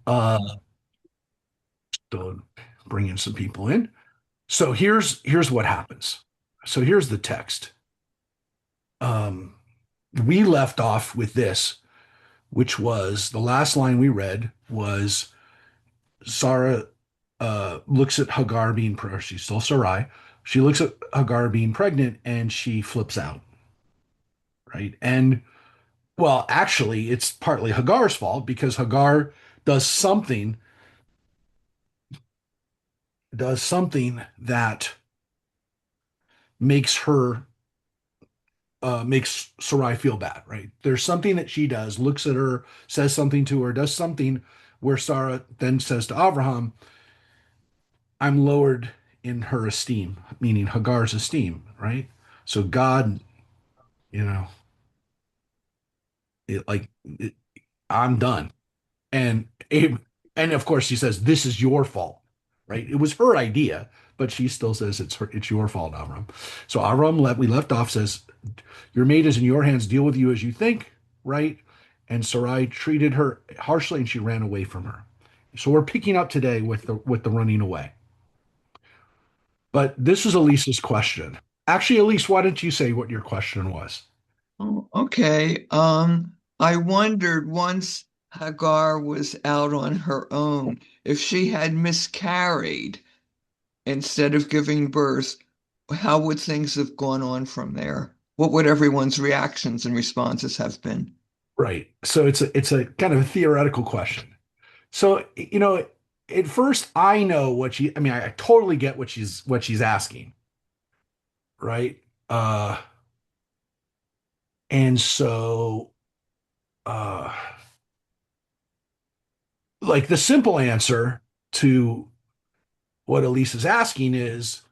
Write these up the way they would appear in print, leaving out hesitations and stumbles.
Uh, so bringing some people in. So here's what happens. So here's the text. Um, we left off with this, which was the last line we read was Sarah looks at Hagar being, she's still Sarai. She looks at Hagar being pregnant and she flips out, right? And well, actually, it's partly Hagar's fault because Hagar does something that makes her makes Sarai feel bad, right? There's something that she does, looks at her, says something to her, does something where Sarah then says to Abraham, I'm lowered in her esteem, meaning Hagar's esteem, right? So God, you know, I'm done. And Abe, and of course she says, this is your fault, right? It was her idea, but she still says it's your fault, Avram. So we left off says, your maid is in your hands, deal with you as you think, right? And Sarai treated her harshly and she ran away from her. So we're picking up today with the running away. But this is Elisa's question. Actually, Elise, why don't you say what your question was? Oh, okay. I wondered once Hagar was out on her own, if she had miscarried instead of giving birth, how would things have gone on from there? What would everyone's reactions and responses have been? Right. So it's a kind of a theoretical question. So, at first I know I mean, I totally get what she's asking, right? And so uh like the simple answer to what Elise is asking is,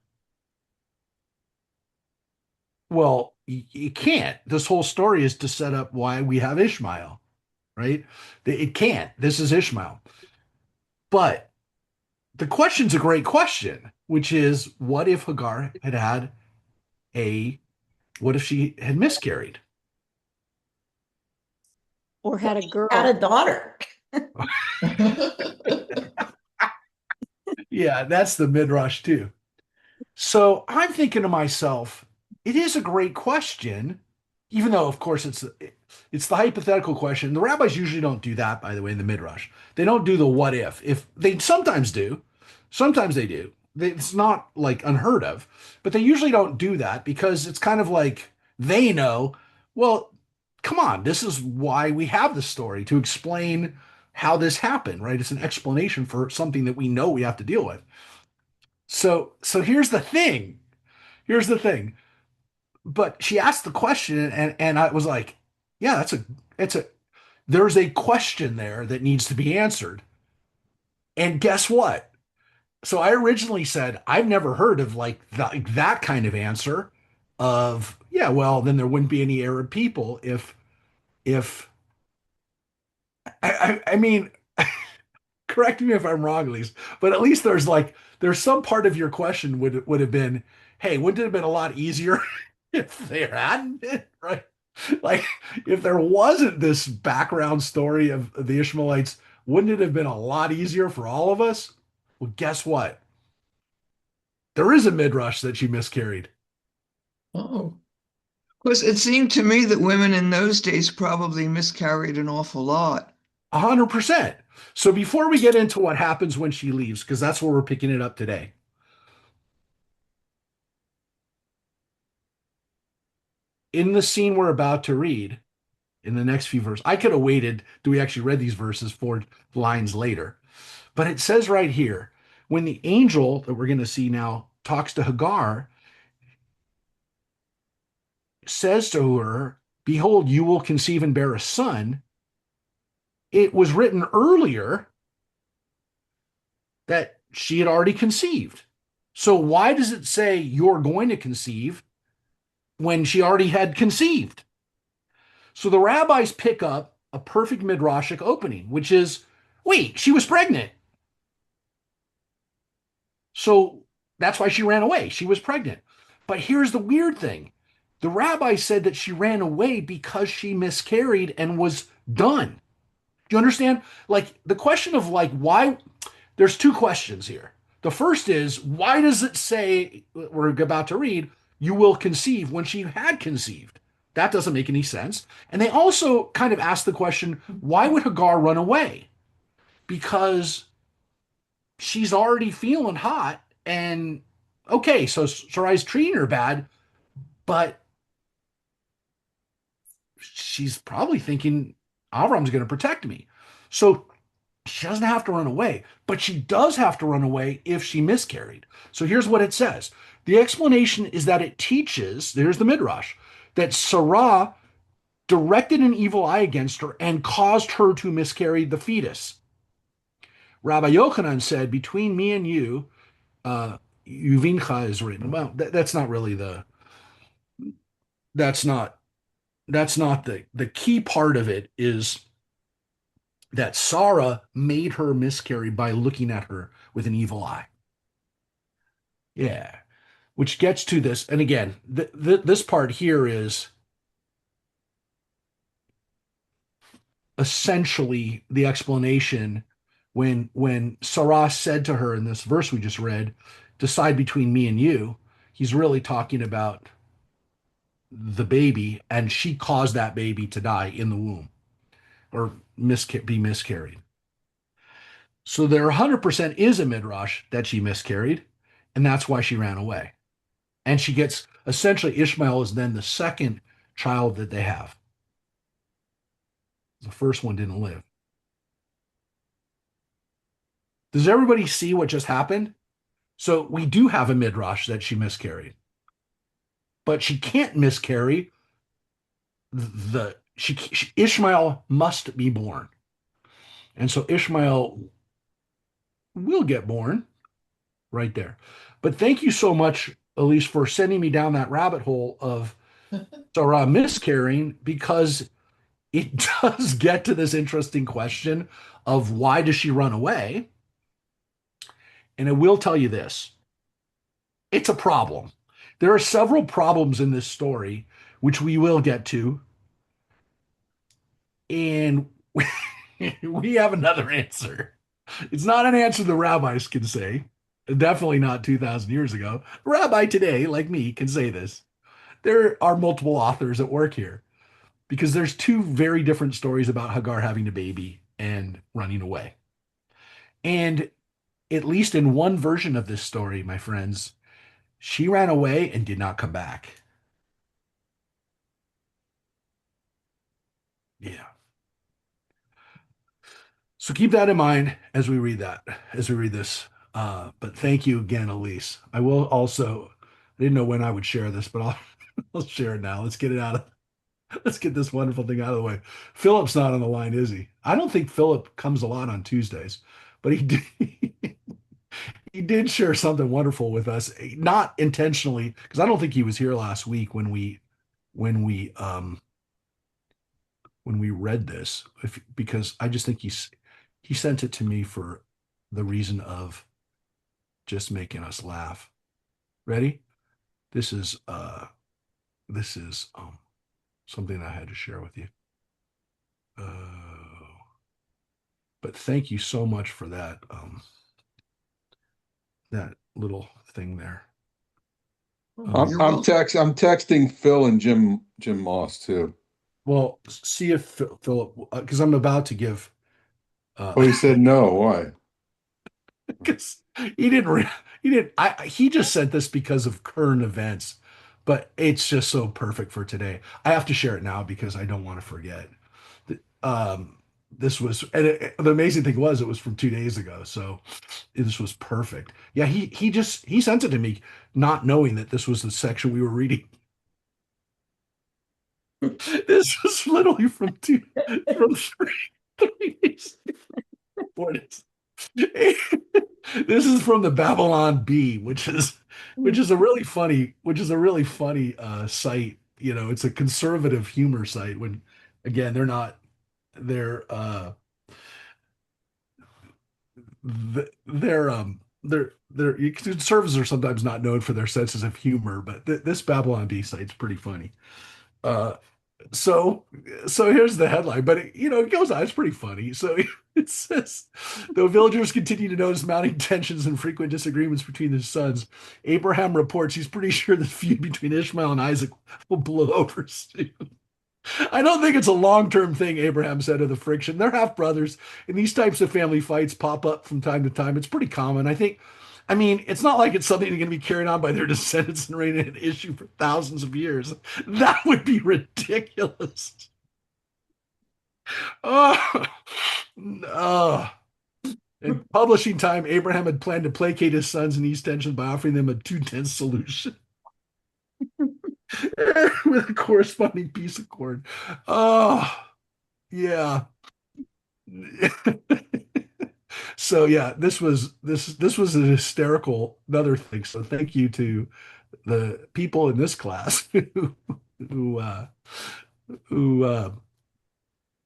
well, you can't. This whole story is to set up why we have Ishmael, right? It can't. This is Ishmael. But the question's a great question, which is what if Hagar a what if she had miscarried? Or Or had a she had girl. a daughter. Yeah, that's the midrash too. So I'm thinking to myself, it is a great question, even though, of course, it's the hypothetical question. The rabbis usually don't do that, by the way, in the midrash. They don't do the what if. If they sometimes they do. It's not like unheard of, but they usually don't do that because it's kind of like they know. Well, come on, this is why we have the story to explain how this happened, right? It's an explanation for something that we know we have to deal with. So here's the thing. Here's the thing. But she asked the question and I was like, yeah, it's a there's a question there that needs to be answered. And guess what? So I originally said I've never heard of like that kind of answer of, yeah, well, then there wouldn't be any Arab people if I mean, correct me if I'm wrong, at least, but at least there's some part of your question would have been, hey, wouldn't it have been a lot easier if there hadn't been, right? Like if there wasn't this background story of the Ishmaelites, wouldn't it have been a lot easier for all of us? Well, guess what? There is a midrash that she miscarried. Oh, because it seemed to me that women in those days probably miscarried an awful lot. 100%. So before we get into what happens when she leaves, because that's where we're picking it up today, in the scene we're about to read, in the next few verses. I could have waited till we actually read these verses 4 lines later. But it says right here, when the angel that we're going to see now talks to Hagar, says to her, behold, you will conceive and bear a son. It was written earlier that she had already conceived. So why does it say you're going to conceive when she already had conceived? So the rabbis pick up a perfect midrashic opening, which is, wait, she was pregnant. So that's why she ran away. She was pregnant. But here's the weird thing. The rabbi said that she ran away because she miscarried and was done. Do you understand? Like the question of like why there's two questions here. The first is why does it say we're about to read you will conceive when she had conceived? That doesn't make any sense. And they also kind of ask the question, why would Hagar run away? Because she's already feeling hot and okay, so Sarai's treating her bad, but she's probably thinking Avram's going to protect me. So she doesn't have to run away, but she does have to run away if she miscarried. So here's what it says. The explanation is that it teaches, there's the Midrash, that Sarah directed an evil eye against her and caused her to miscarry the fetus. Rabbi Yochanan said, between me and you, Yuvincha is written. Well, that's not really that's not, the key part of it is that Sarah made her miscarry by looking at her with an evil eye. Yeah. Which gets to this. And again, this part here is essentially the explanation when Sarah said to her in this verse we just read, decide between me and you, he's really talking about the baby, and she caused that baby to die in the womb or be miscarried. So there 100% is a midrash that she miscarried, and that's why she ran away. And she gets essentially Ishmael is then the second child that they have. The first one didn't live. Does everybody see what just happened? So we do have a midrash that she miscarried, but she can't miscarry. Ishmael must be born, and so Ishmael will get born right there. But thank you so much, Elise, for sending me down that rabbit hole of Sarah miscarrying because it does get to this interesting question of why does she run away? And I will tell you this, it's a problem. There are several problems in this story, which we will get to. And we have another answer. It's not an answer the rabbis can say. Definitely not 2,000 years ago. A rabbi today, like me, can say this. There are multiple authors at work here because there's two very different stories about Hagar having a baby and running away. And at least in one version of this story, my friends, she ran away and did not come back. Yeah. So keep that in mind as we read this. But thank you again, Elise. I will also, I didn't know when I would share this, but I'll share it now. Let's get this wonderful thing out of the way. Philip's not on the line, is he? I don't think Philip comes a lot on Tuesdays, but he did, he did share something wonderful with us, not intentionally, because I don't think he was here last week when we um when we read this, because I just think he sent it to me for the reason of just making us laugh. Ready? This is something I had to share with you. But thank you so much for that little thing there. Oh, you're I'm welcome. I'm texting Phil and Jim Moss too. Well, see if Philip, because I'm about to give, Oh, he said no. Why? because he didn't. He just sent this because of current events, but it's just so perfect for today. I have to share it now because I don't want to forget. This was, and the amazing thing was, it was from 2 days ago, so this was perfect. Yeah, he sent it to me, not knowing that this was the section we were reading. This was literally from 3 days, 4 days. This is from the Babylon Bee, which is a really funny site. You know, it's a conservative humor site. When again, they're they're conservatives are sometimes not known for their senses of humor, but this Babylon Bee site's pretty funny. Uh, So, so here's the headline, but it goes on. It's pretty funny. So it says, though villagers continue to notice mounting tensions and frequent disagreements between their sons, Abraham reports he's pretty sure the feud between Ishmael and Isaac will blow over soon. I don't think it's a long-term thing, Abraham said of the friction. They're half brothers, and these types of family fights pop up from time to time. It's pretty common. I mean, it's not like it's something that's going to be carried on by their descendants and remain an issue for thousands of years. That would be ridiculous. Oh, no. In publishing time, Abraham had planned to placate his sons in East tension by offering them a two-tense solution with a corresponding peace accord. Oh, yeah. So yeah, this was a hysterical another thing. So thank you to the people in this class who uh, who uh,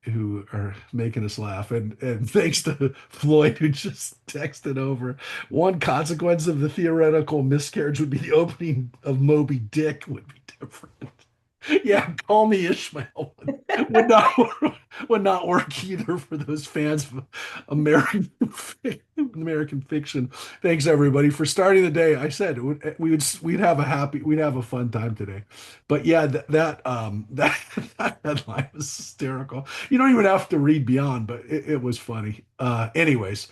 who are making us laugh, and thanks to Floyd who just texted over. One consequence of the theoretical miscarriage would be the opening of Moby Dick would be different. Yeah, call me Ishmael would not would not work either for those fans of American fiction. Thanks everybody for starting the day. I said we'd have we'd have a fun time today. But yeah, that headline was hysterical. You don't even have to read beyond, but it was funny. Anyways,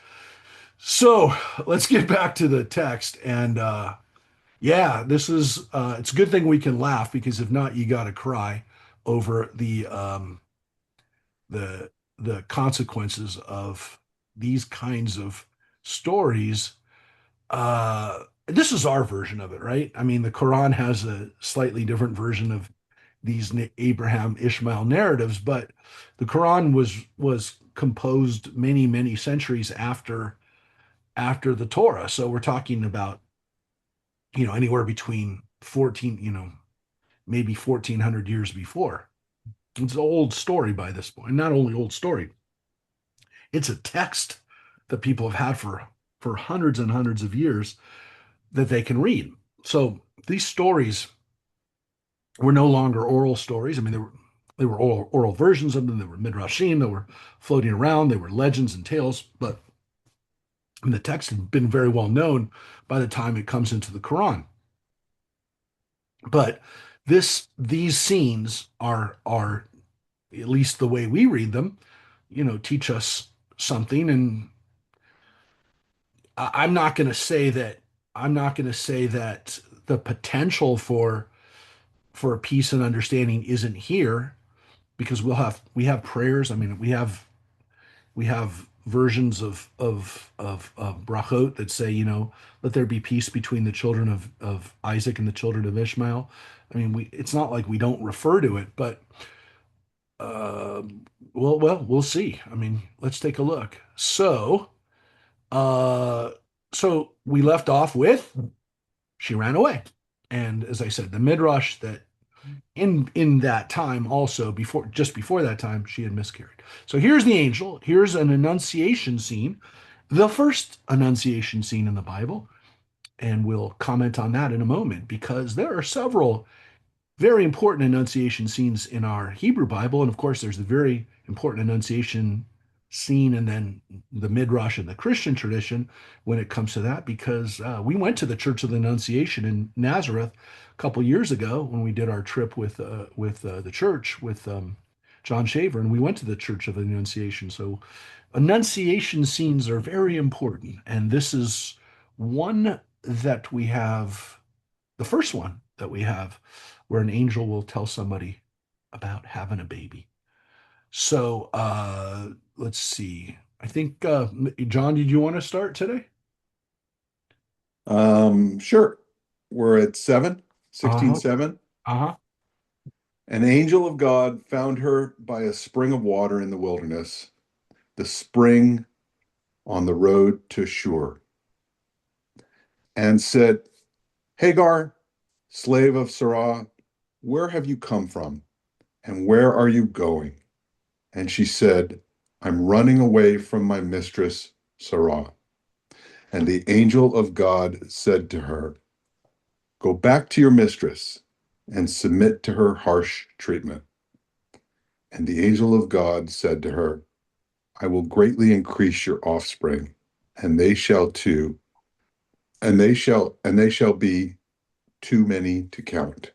so let's get back to the text and yeah, this is it's a good thing we can laugh because if not, you gotta cry over the the consequences of these kinds of stories. This is our version of it, right? I mean, the Quran has a slightly different version of these Abraham Ishmael narratives, but the Quran was composed many centuries after the Torah. So we're talking about anywhere between 14, maybe 1400 years before. It's an old story by this point. Not only old story, it's a text that people have had for hundreds and hundreds of years that they can read. So these stories were no longer oral stories. I mean, they were oral versions of them. They were midrashim. They were floating around. They were legends and tales. But I mean, the text had been very well known by the time it comes into the Quran. But these scenes are at least the way we read them, teach us something. And I'm not going to say that the potential for peace and understanding isn't here because we have prayers. I mean, we have versions of brachot that say, let there be peace between the children of Isaac and the children of Ishmael. I mean, it's not like we don't refer to it, but uh, we'll see. I mean, let's take a look. Uh, so we left off with she ran away, and as I said, the midrash that in that time also just before that time she had miscarried. So here's the angel. Here's an annunciation scene, the first annunciation scene in the Bible, and we'll comment on that in a moment because there are several very important annunciation scenes in our Hebrew Bible. And of course, there's the very important annunciation scene and then the Midrash and the Christian tradition when it comes to that, because we went to the Church of the Annunciation in Nazareth a couple years ago when we did our trip with the church with John Shaver, and we went to the Church of the Annunciation. So annunciation scenes are very important. And this is one that we have, the first one that we have where an angel will tell somebody about having a baby. So let's see. I think John, did you want to start today? Sure. We're at 7, Uh-huh. 16:7. Uh-huh. An angel of God found her by a spring of water in the wilderness, the spring on the road to Shur, and said, Hagar, slave of Sarah, where have you come from, and where are you going? And she said, I'm running away from my mistress, Sarah. And the angel of God said to her, Go back to your mistress and submit to her harsh treatment. And the angel of God said to her, I will greatly increase your offspring, and they shall too, and they shall be too many to count.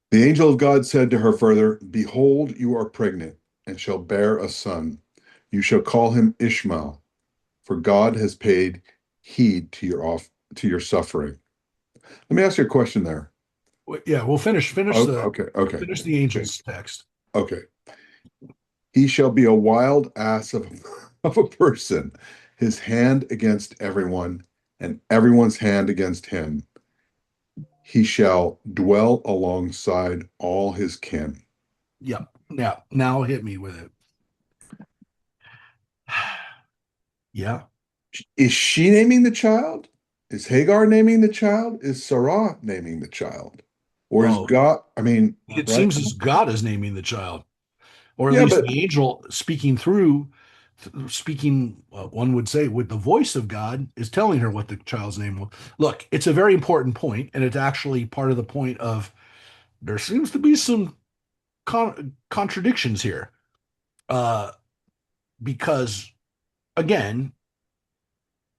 The angel of God said to her further, Behold, you are pregnant, and shall bear a son. You shall call him Ishmael, for God has paid heed to your suffering. Let me ask you a question there. Yeah, we'll Oh, okay, okay, finish the okay, angel's text. okay. He shall be a wild ass of a person, his hand against everyone, and everyone's hand against him. He shall dwell alongside all his kin. Yeah. Now hit me with it. Yeah. Is she naming the child? Is Hagar naming the child? Is Sarah naming the child? Or is Oh, God, I mean, it right? seems as God is naming the child, or at Yeah, least but the angel speaking, one would say, with the voice of God, is telling her what the child's name will. Look, it's a very important point, and it's actually part of the point of there seems to be some contradictions here. Uh, because again,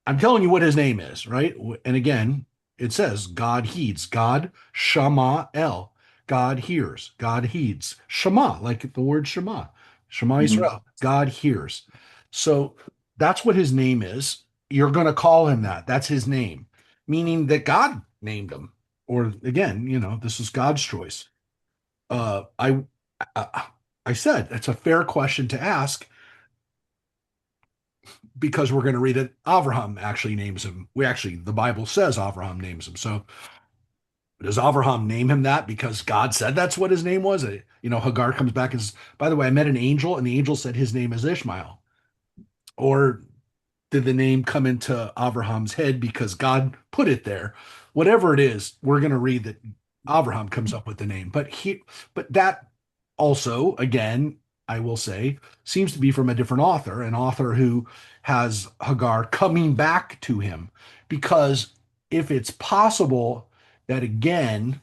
I'm telling you what his name is, right? And again, it says God heeds, God Shama El. God hears, God heeds. Shema, like the word Shema, Shema mhm. Israel. God hears. So that's what his name is. You're going to call him that. That's his name, meaning that God named him. Or again, this is God's choice. Uh, I, I, I said that's a fair question to ask because we're going to read it. Avraham actually names him. The Bible says Avraham names him. So does Avraham name him that because God said that's what his name was? Hagar comes back and says, by the way, I met an angel and the angel said his name is Ishmael. Or did the name come into Abraham's head because God put it there? Whatever it is, we're going to read that Abraham comes up with the name. But that also, again, I will say, seems to be from a different author, an author who has Hagar coming back to him. Because if it's possible that again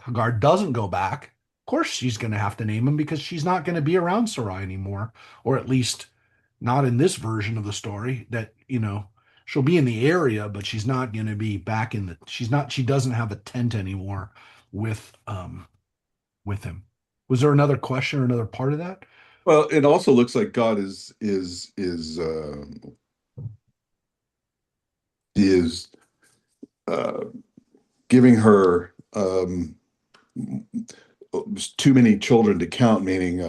Hagar doesn't go back, of course she's going to have to name him because she's not going to be around Sarai anymore, or at least not in this version of the story. She'll be in the area, but she's not going to be back in the. She doesn't have a tent anymore with with him. Was there another question or another part of that? Well, it also looks like God is giving her too many children to count, meaning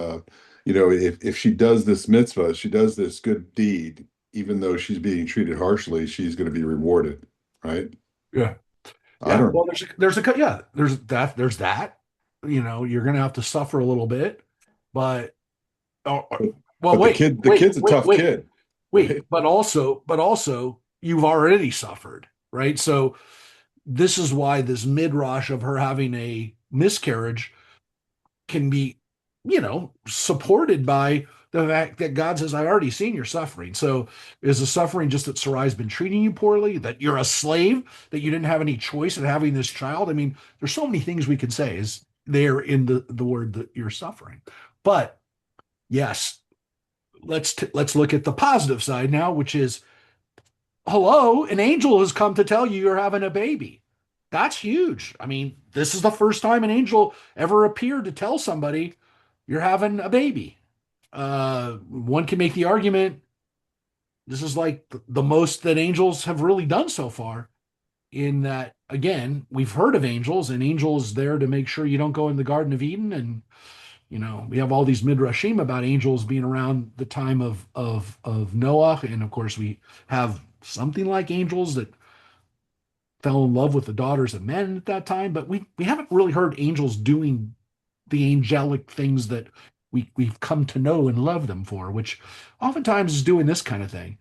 if she does this mitzvah, she does this good deed, even though she's being treated harshly, she's going to be rewarded, right? Yeah. I Yeah. don't Well, there's that. You're going to have to suffer a little bit, but oh, but, well, but wait, the kid's a tough wait. kid, Wait, right? but also, you've already suffered, right? So this is why this midrash of her having a miscarriage can be, supported by the fact that God says, I already seen your suffering. So is the suffering just that Sarai's been treating you poorly, that you're a slave, that you didn't have any choice in having this child? I mean, there's so many things we could say is there in the word that you're suffering. But yes, let's look at the positive side now, which is hello, an angel has come to tell you you're having a baby. That's huge. I mean, this is the first time an angel ever appeared to tell somebody you're having a baby. One can make the argument this is like the most that angels have really done so far. In that, again, we've heard of angels, and angels there to make sure you don't go in the Garden of Eden. And we have all these midrashim about angels being around the time of Noah, and of course we have something like angels that fell in love with the daughters of men at that time, but we haven't really heard angels doing the angelic things that we've come to know and love them for, which oftentimes is doing this kind of thing.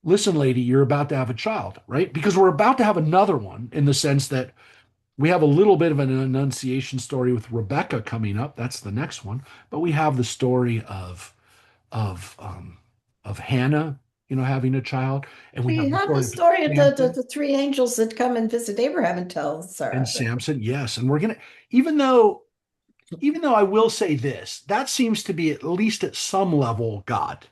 Listen, lady, you're about to have a child, right? Because we're about to have another one in the sense that we have a little bit of an annunciation story with Rebecca coming up. That's the next one. But we have the story of um, of Hannah, having a child, and we We have the have the story of story of the, Samson the three angels that come and visit Abraham and tell and Sarah. Samson. Yes, and we're gonna, even though. even though I will say this, that seems to be at least at some level God,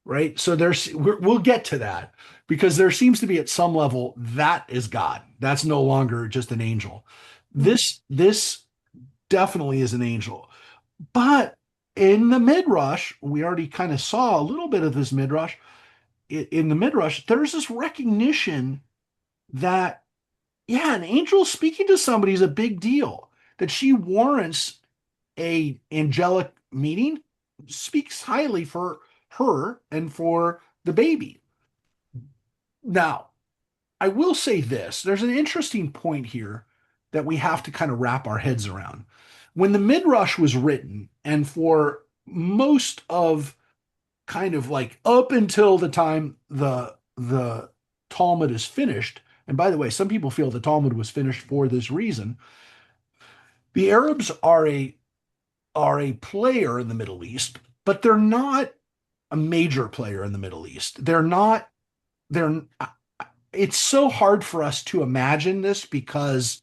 right? So we'll get to that because there seems to be at some level that is God. That's no longer just an angel. This definitely is an angel. But in the midrash, we already kind of saw a little bit of this midrash. In the midrash, there's this recognition that yeah, an angel speaking to somebody is a big deal. That she warrants a angelic meeting speaks highly for her and for the baby. Now, I will say this, there's an interesting point here that we have to kind of wrap our heads around. When the Midrash was written, and for most of kind of like up until the time the Talmud is finished, and by the way, some people feel the Talmud was finished for this reason. The Arabs are a player in the Middle East, but they're not a major player in the Middle East. They're it's so hard for us to imagine this because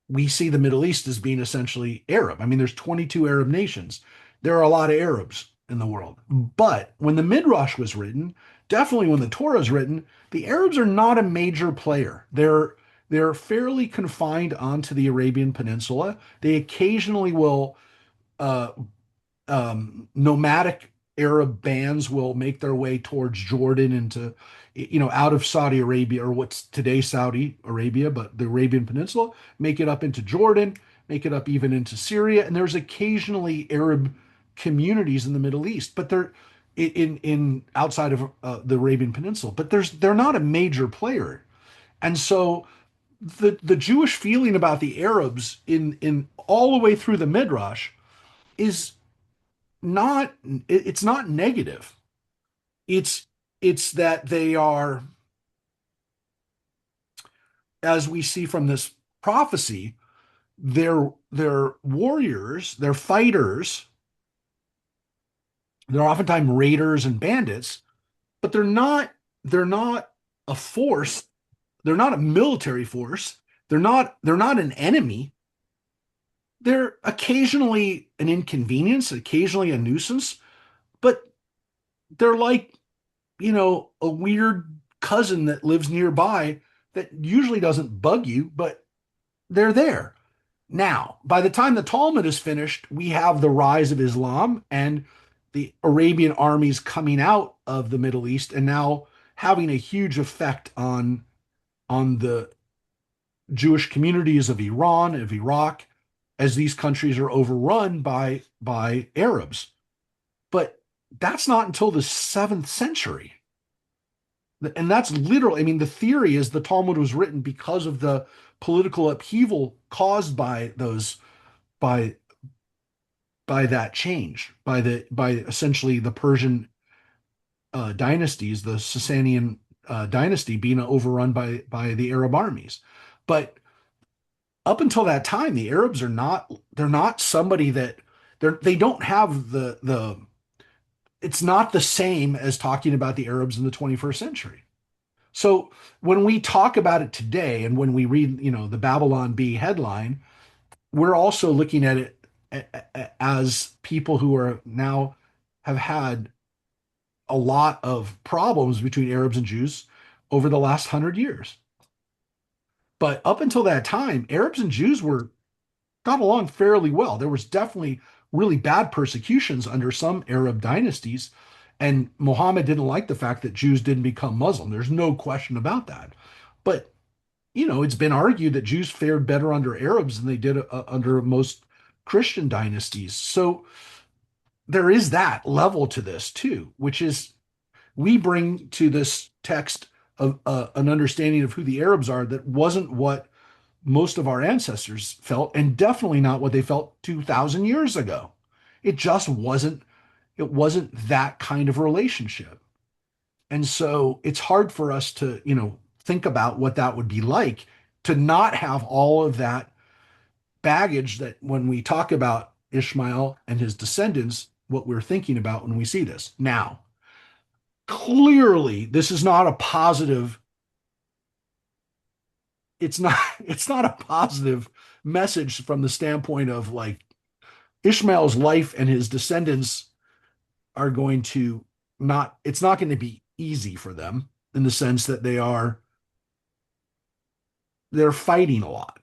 we see the Middle East as being essentially Arab. I mean, there's 22 Arab nations. There are a lot of Arabs in the world. But when the Midrash was written, definitely when the Torah is written, the Arabs are not a major player. They're fairly confined onto the Arabian Peninsula. They occasionally will uh, nomadic Arab bands will make their way towards Jordan into, out of Saudi Arabia or what's today Saudi Arabia, but the Arabian Peninsula, make it up into Jordan, make it up even into Syria. And there's occasionally Arab communities in the Middle East, but they're in outside of the Arabian Peninsula, but they're not a major player. And so the Jewish feeling about the Arabs in all the way through the Midrash is not it's not negative. It's it's that they are, as we see from this prophecy, they're warriors, they're fighters, they're oftentimes raiders and bandits, but they're not a force, they're not a military force, they're not an enemy. They're occasionally an inconvenience, occasionally a nuisance, but they're like a weird cousin that lives nearby that usually doesn't bug you, but they're there. Now, by the time the Talmud is finished, we have the rise of Islam and the Arabian armies coming out of the Middle East and now having a huge effect on the Jewish communities of Iran, of Iraq, as these countries are overrun by Arabs. But that's not until the 7th century. And that's literally, I mean, the theory is the Talmud was written because of the political upheaval caused by those by by that change, by essentially the Persian dynasties, the Sasanian dynasty being overrun by the Arab armies. But up until that time, the Arabs they're not somebody that they don't have the it's not the same as talking about the Arabs in the 21st century. So when we talk about it today and when we read, the Babylon Bee headline, we're also looking at it as people who are now have had a lot of problems between Arabs and Jews over the last 100 years. But up until that time, Arabs and Jews were got along fairly well. There was definitely really bad persecutions under some Arab dynasties, and Muhammad didn't like the fact that Jews didn't become Muslim. There's no question about that. But it's been argued that Jews fared better under Arabs than they did under most Christian dynasties. So there is that level to this too, which is we bring to this text an understanding of who the Arabs are that wasn't what most of our ancestors felt, and definitely not what they felt 2,000 years ago. It just wasn't that kind of relationship. And so it's hard for us to, think about what that would be like to not have all of that baggage that when we talk about Ishmael and his descendants, what we're thinking about when we see this. Now, clearly, this is not a positive it's not a positive message from the standpoint of like Ishmael's life and his descendants are going to not, it's not going to be easy for them in the sense that they're fighting a lot.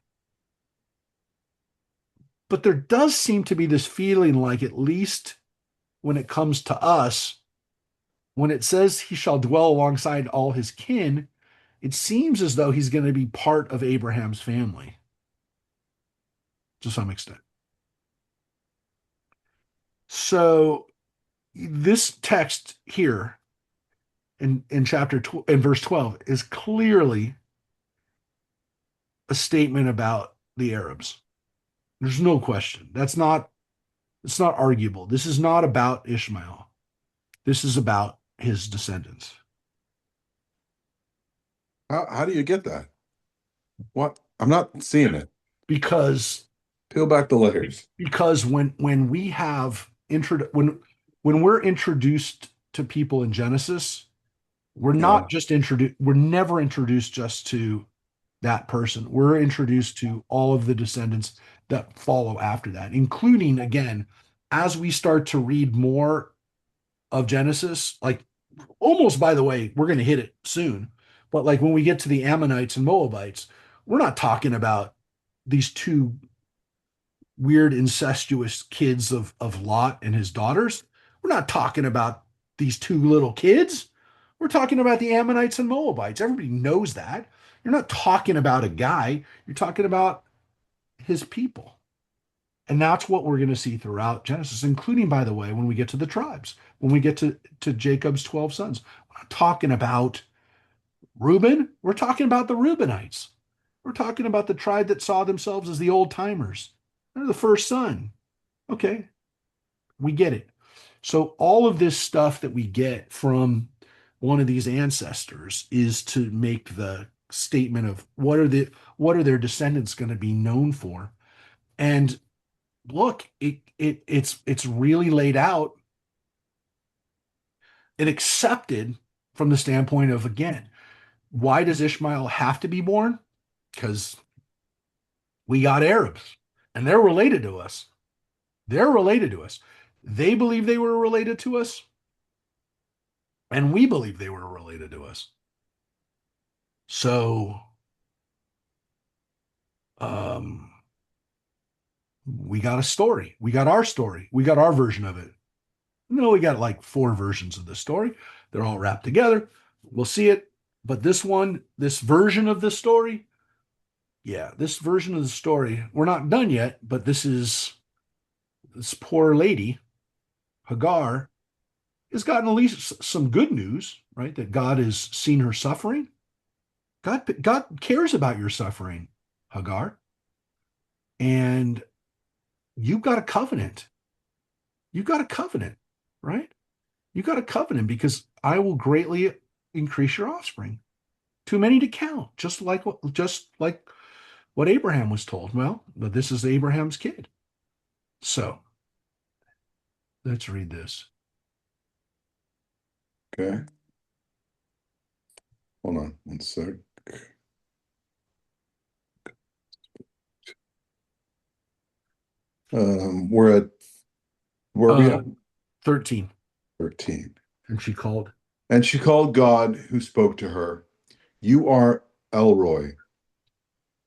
But there does seem to be this feeling like, at least when it comes to us, when it says he shall dwell alongside all his kin, it seems as though he's going to be part of Abraham's family to some extent. So this text here in in verse 12 is clearly a statement about the Arabs. There's no question. It's not arguable. This is not about Ishmael. This is about his descendants. How do you get that? What? I'm not seeing it. Because Peel back the layers. when we have when we're introduced to people in Genesis, Yeah. we're never introduced just to that person. We're introduced to all of the descendants that follow after that, including, again, as we start to read more of Genesis, like almost, by the way, we're going to hit it soon, but like when we get to the Ammonites and Moabites, we're not talking about these two weird incestuous kids of Lot and his daughters. We're not talking about these two little kids. We're talking about the Ammonites and Moabites. Everybody knows that. You're not talking about a guy, you're talking about his people. And that's what we're going to see throughout Genesis, including, by the way, when we get to the tribes, when we get to Jacob's 12 sons. We're not talking about Reuben, we're talking about the Reubenites. We're talking about the tribe that saw themselves as the old timers. They're the first son. Okay, we get it. So all of this stuff that we get from one of these ancestors is to make the statement of what are their descendants going to be known for. And look, it's really laid out and accepted from the standpoint of, again, why does Ishmael have to be born? Because we got Arabs and they're related to us. They're related to us. They believe they were related to us, and we believe they were related to us. So um, we got a story. We got our story. We got our version of it. No, we got like four versions of the story. They're all wrapped together. We'll see it. But this one, this version of the story, yeah, this version of the story, we're not done yet, but this poor lady, Hagar, has gotten at least some good news, right? That God has seen her suffering. God cares about your suffering, Hagar. And you've got a covenant. You've got a covenant, right? You got a covenant because I will greatly increase your offspring. Too many to count, just like what Abraham was told. Well, but this is Abraham's kid. So let's read this. Okay. Hold on one sec. We're at where are we Uh at? 13. 13. And she called And she called God who spoke to her. You are Elroy.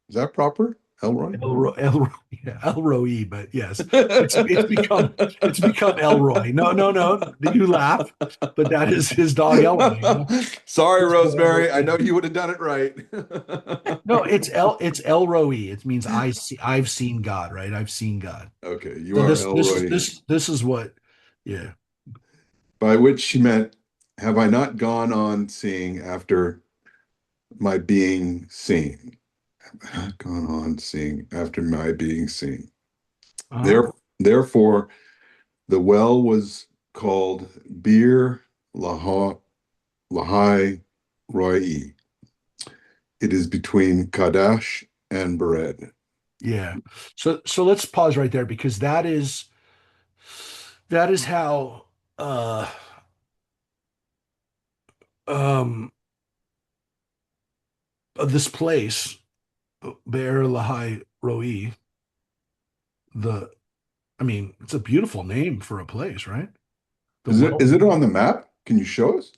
Is that proper? Elroy? Yeah, Elroy, but yes, it's become Elroy. No, no, no. You laugh, but that is his dog Elroy. You know? Sorry, His dog, Rosemary. I yeah. know you would have done it right. No, it's Elroy. It means I've seen God, right? I've seen God. Okay, you So are Elroy. this is what, yeah. By which she meant, have I not gone on seeing after my being seen? Have I not gone on seeing after my being seen? Uh-huh. Therefore, the well was called Bir Lahai Roi. It is between Kadesh and Bered. Yeah. So let's pause right there because that is how uh um this place, Be'er Lahai Roi, the I mean, it's a beautiful name for a place, right? The Is it well. is it on the map? Can you show us?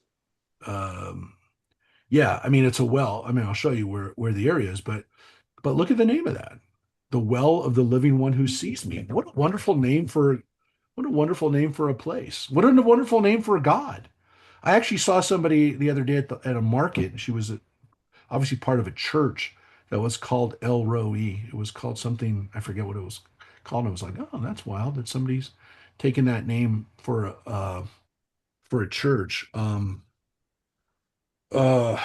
Um, yeah, I mean, it's a well. I mean, I'll show you where the area is, but look at the name of that. The well of the living one who sees me. What a wonderful name for a place. What a wonderful name for a God. I actually saw somebody the other day at a market. She was obviously part of a church that was called El Roi. It was called something, I forget what it was called. And I was like, oh, that's wild that somebody's taken that name for a church. Uh,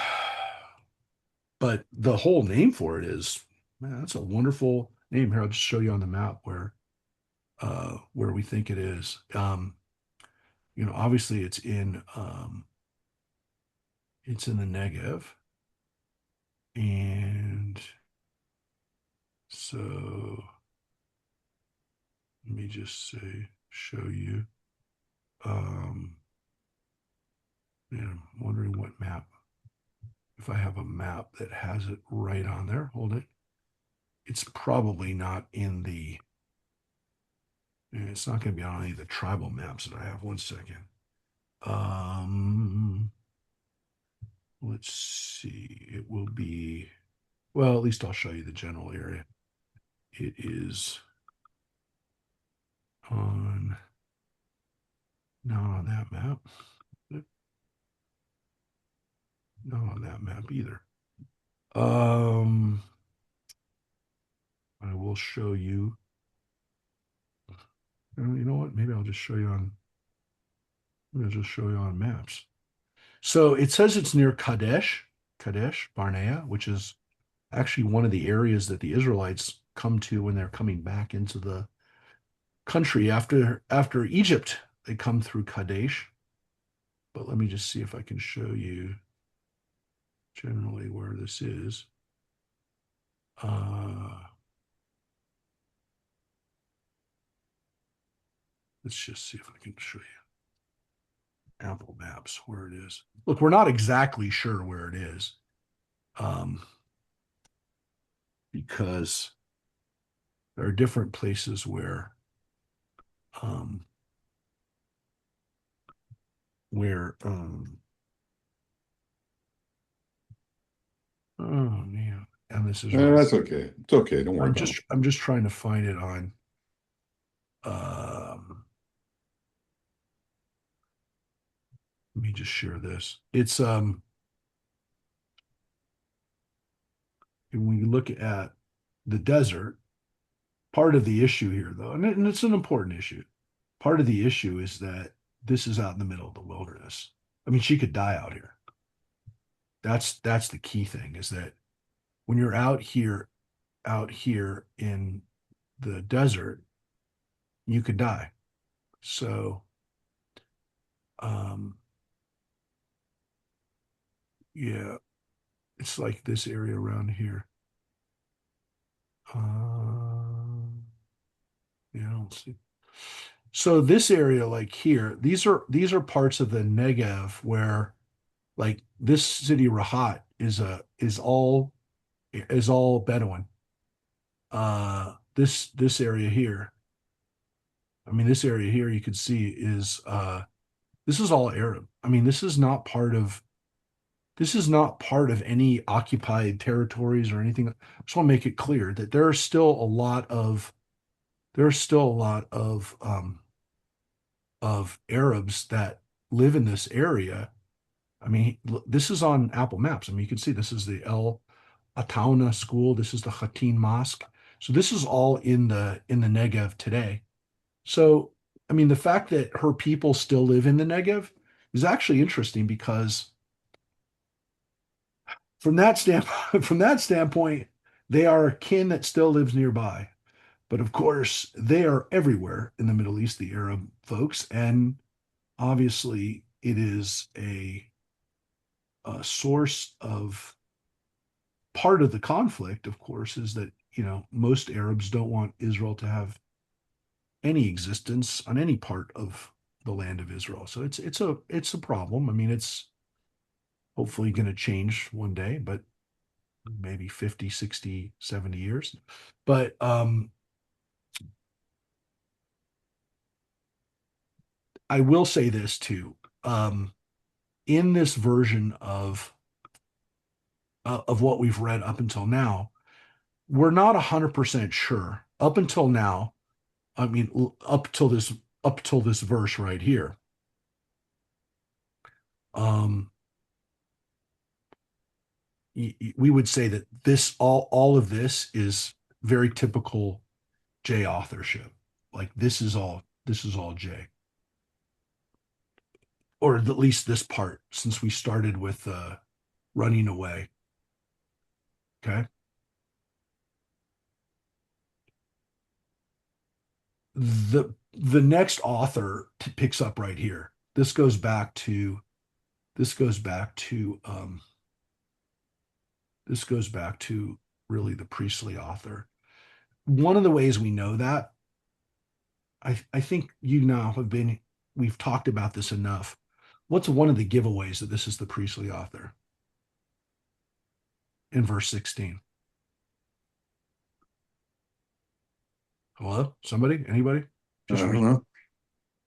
but the whole name for it is, man, that's a wonderful name. Here, I'll just show you on the map where we think it is. Obviously it's in the Negev, and so let me just show you. Um, I'm wondering what map, if I have a map that has it right on there. Hold it. It's probably not in the, it's not going to be on any of the tribal maps that I have. One second. Um, let's see. It will be, well, at least I'll show you the general area. It is on, not on that map. Not on that map either. Um, I will show you. You know what? Maybe I'll just show you on. Maybe I'll just show you on maps. So it says it's near Kadesh Barnea, which is actually one of the areas that the Israelites come to when they're coming back into the country after Egypt. They come through Kadesh. But let me just see if I can show you generally where this is. Let's just see if I can show you Apple Maps where it is. Look, we're not exactly sure where it is, um, because there are different places um, where oh man, and this is really, That's okay. It's okay. Don't worry about it. I'm just trying to find it on um, let me just share this. It's when you look at the desert, part of the issue here though, and it's an important issue, part of the issue is that this is out in the middle of the wilderness. I mean, she could die out here. That's the key thing, is that when you're out here in the desert, you could die. So um yeah, it's like this area around here. Yeah, I don't see. So this area, like here, these are parts of the Negev where, like, this city Rahat is all Bedouin. This area here, I mean, this area here you can see is this is all Arab. I mean, this is not part of any occupied territories or anything. I just want to make it clear that there are still a lot of Arabs that live in this area. I mean, this is on Apple Maps. I mean, you can see this is the El Atauna school. This is the Khatin Mosque. So this is all in the Negev today. So, I mean, the fact that her people still live in the Negev is actually interesting, because from that standpoint, they are a kin that still lives nearby. But of course, they are everywhere in the Middle East, the Arab folks, and obviously it is a source of part of the conflict, of course, is that, most Arabs don't want Israel to have any existence on any part of the land of Israel. So it's a problem. I mean, it's hopefully going to change one day, but maybe 50, 60, 70 years. But I will say this too. In this version of what we've read up until now, we're not 100% sure. Up until now, I mean, up till this verse right here. Um, we would say that this all of this is very typical J authorship. Like this is all J, or at least this part, since we started with running away. Okay. The next author picks up right here. This goes back to this goes back to really the priestly author. One of the ways we know that, I think you now have been, we've talked about this enough. What's one of the giveaways that this is the priestly author in verse 16? Hello? Somebody? Anybody? I Just don't read, know.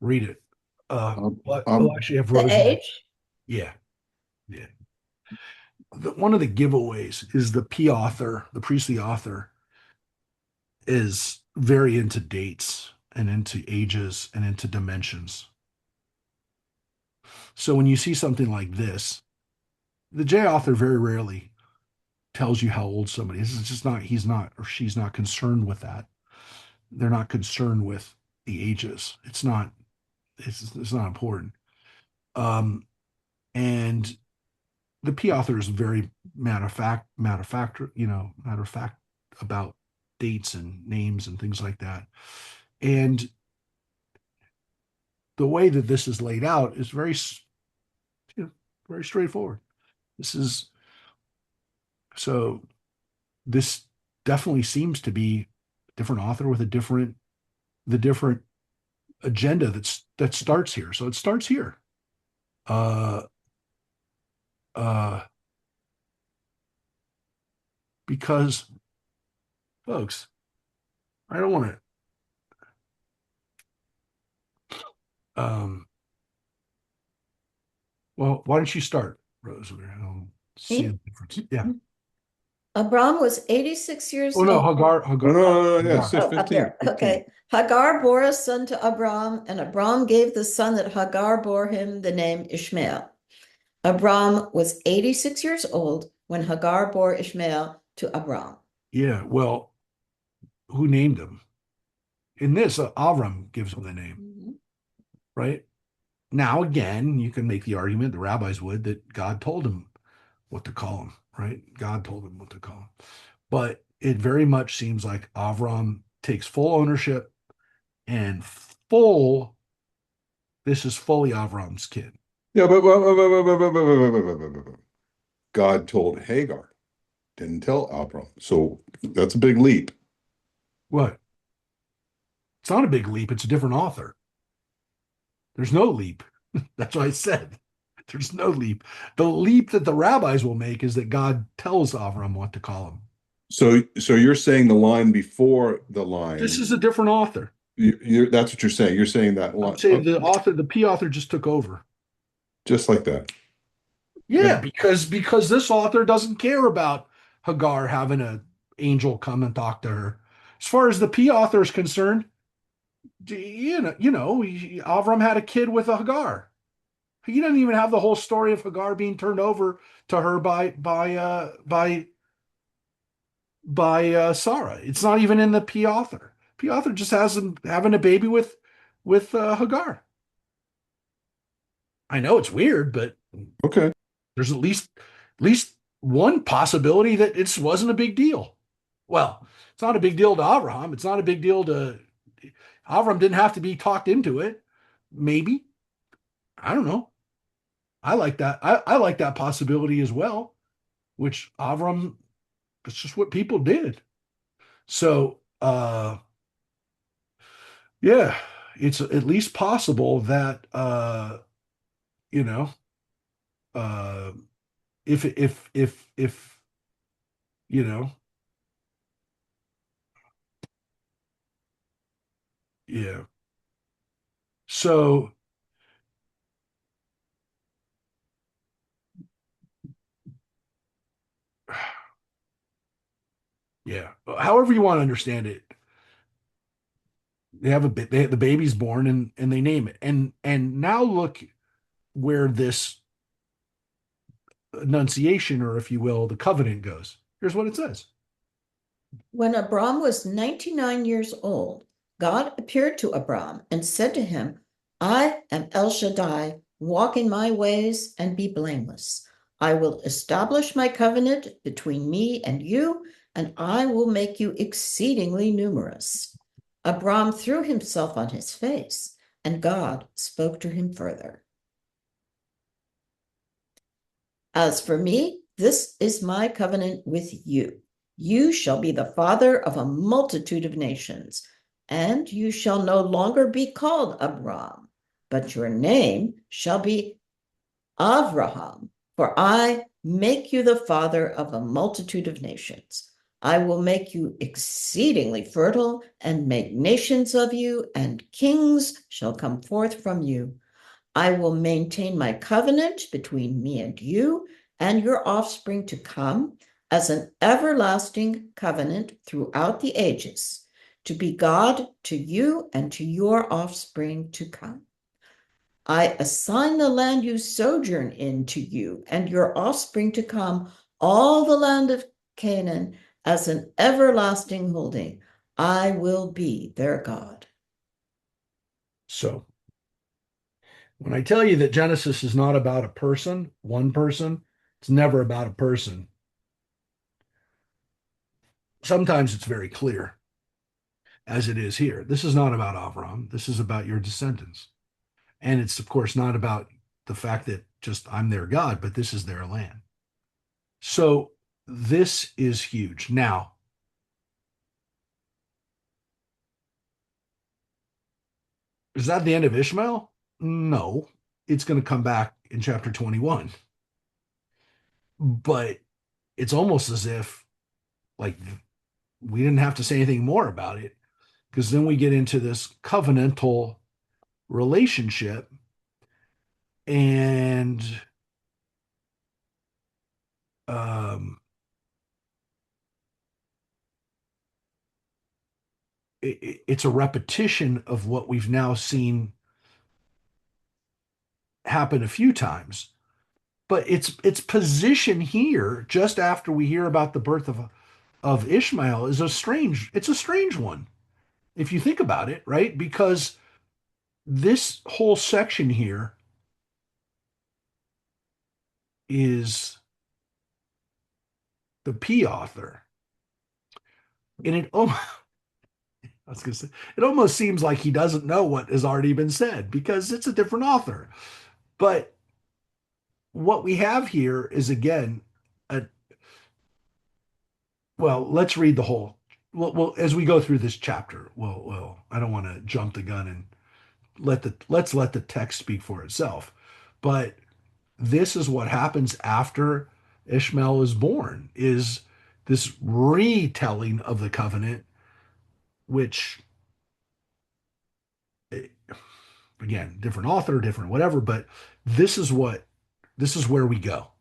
read it. Um, What? Oh, um, actually, I have The Rosie. age? Yeah. Yeah. One of the giveaways is the P author, the priestly author, is very into dates and into ages and into dimensions. So when you see something like this, the J author very rarely tells you how old somebody is. It's just not, he's not, or she's not concerned with that. They're not concerned with the ages. It's not important. And the P author is very matter of fact about dates and names and things like that. And the way that this is laid out is you know, very straightforward. This is so this definitely seems to be a different author with the different agenda that starts here. So it starts here. Uh uh because folks, I don't want to well, why don't you start, Rose? I'll see the Me? difference. Yeah. Abram was 86 years Oh no, old. no, no, no, yeah, it Hagar. says Oh, up 15, there. 15. Okay. Hagar bore a son to Abram, and Abram gave the son that Hagar bore him the name Ishmael. Abram was 86 years old when Hagar bore Ishmael to Abram. Yeah. Well, who named him? In this, Avram gives him the name, Mhm. right? Now, again, you can make the argument, the rabbis would, that God told him what to call him, right? God told him what to call him. But it very much seems like Avram takes full ownership and this is fully Avram's kid. Yeah, but God told Hagar, didn't tell Abram. So that's a big leap. What? It's not a big leap. It's a different author. There's no leap. That's what I said. There's no leap. The leap that the rabbis will make is that God tells Avram what to call him. So you're saying the line before the This line, is a different author. that's what you're saying. You're saying that I'm line, saying the author, the P author just took over. just like that. Yeah, Okay. because this author doesn't care about Hagar having an angel come and talk to her. As far as the P author is concerned, Avram had a kid with a Hagar. He doesn't even have the whole story of Hagar being turned over to her by Sarah. It's not even in the P author. P author just has him having a baby with Hagar. I know it's weird, but Okay. there's at least one possibility that it wasn't a big deal. Well, it's not a big deal to Abraham. It's not a big deal to Avram. Didn't have to be talked into it. Maybe, I don't know. I like that. I like that possibility as well. Which Avram, it's just what people did. So yeah, it's at least possible that you know uh if you know yeah. So Yeah. However you want to understand it, they have a bit. The baby's born and they name it. And now look where this annunciation, or if you will, the covenant goes. Here's what it says. When Abram was 99 years old, God appeared to Abram and said to him, I am El Shaddai, walk in my ways and be blameless. I will establish my covenant between me and you, and I will make you exceedingly numerous. Abram threw himself on his face, and God spoke to him further. As for me, this is my covenant with you. You shall be the father of a multitude of nations, and you shall no longer be called Abram, but your name shall be Avraham, for I make you the father of a multitude of nations. I will make you exceedingly fertile and make nations of you, and kings shall come forth from you. I will maintain my covenant between me and you and your offspring to come as an everlasting covenant throughout the ages, to be God to you and to your offspring to come. I assign the land you sojourn in to you and your offspring to come, all the land of Canaan, as an everlasting holding. I will be their God. So when I tell you that Genesis is not about a person, one person, it's never about a person. Sometimes it's very clear, as it is here. This is not about Avram. This is about your descendants. And it's, of course, not about the fact that just I'm their God, but this is their land. So this is huge. Now, is that the end of Ishmael? No, it's going to come back in chapter 21. But it's almost as if, like, we didn't have to say anything more about it, because then we get into this covenantal relationship, and um, it's a repetition of what we've now seen happen a few times. But its position here, just after we hear about the birth of Ishmael, is it's a strange one if you think about it, right? Because this whole section here is the P author. And I was going to say, it almost seems like he doesn't know what has already been said because it's a different author. But what we have here is, again, a, well, let's read the whole. Well, as we go through this chapter, I don't want to jump the gun and let's let the text speak for itself. But this is what happens after Ishmael is born, is this retelling of the covenant, which, again, different author, different whatever, but this is where we go.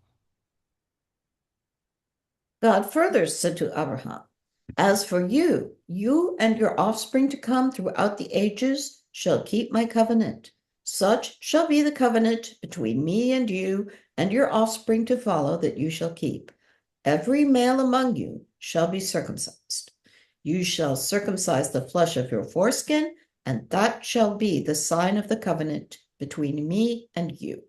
God further said to Abraham, as for you, you and your offspring to come throughout the ages shall keep my covenant. Such shall be the covenant between me and you and your offspring to follow that you shall keep. Every male among you shall be circumcised. You shall circumcise the flesh of your foreskin, and that shall be the sign of the covenant between me and you.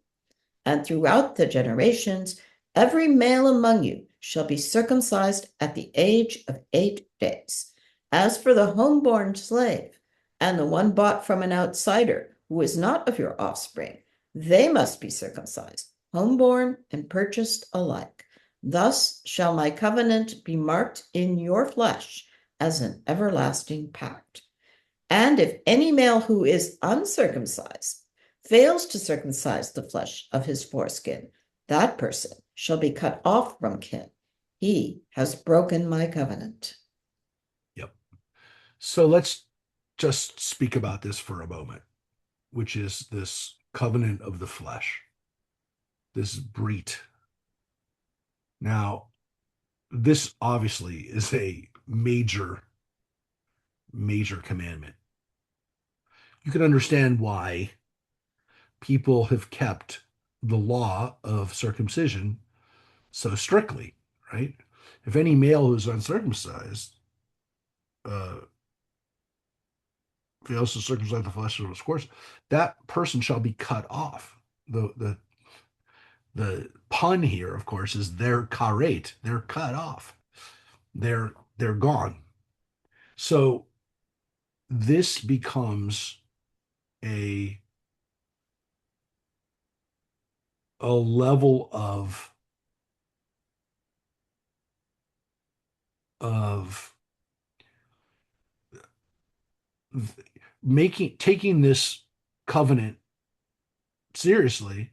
And throughout the generations, every male among you shall be circumcised at the age of 8 days. As for the homeborn slave and the one bought from an outsider who is not of your offspring, they must be circumcised, homeborn and purchased alike. Thus shall my covenant be marked in your flesh as an everlasting pact. And if any male who is uncircumcised fails to circumcise the flesh of his foreskin, that person shall be cut off from kin. He has broken my covenant. Yep. So let's just speak about this for a moment, which is this covenant of the flesh, this brit. Now, this obviously is a major, major commandment. You can understand why people have kept the law of circumcision so strictly, right? If any male who's uncircumcised uh, fails to circumcise the flesh of his course, that person shall be cut off. The pun here, of course, is they're karet, they're cut off, they're gone. So this becomes a a level of making taking this covenant seriously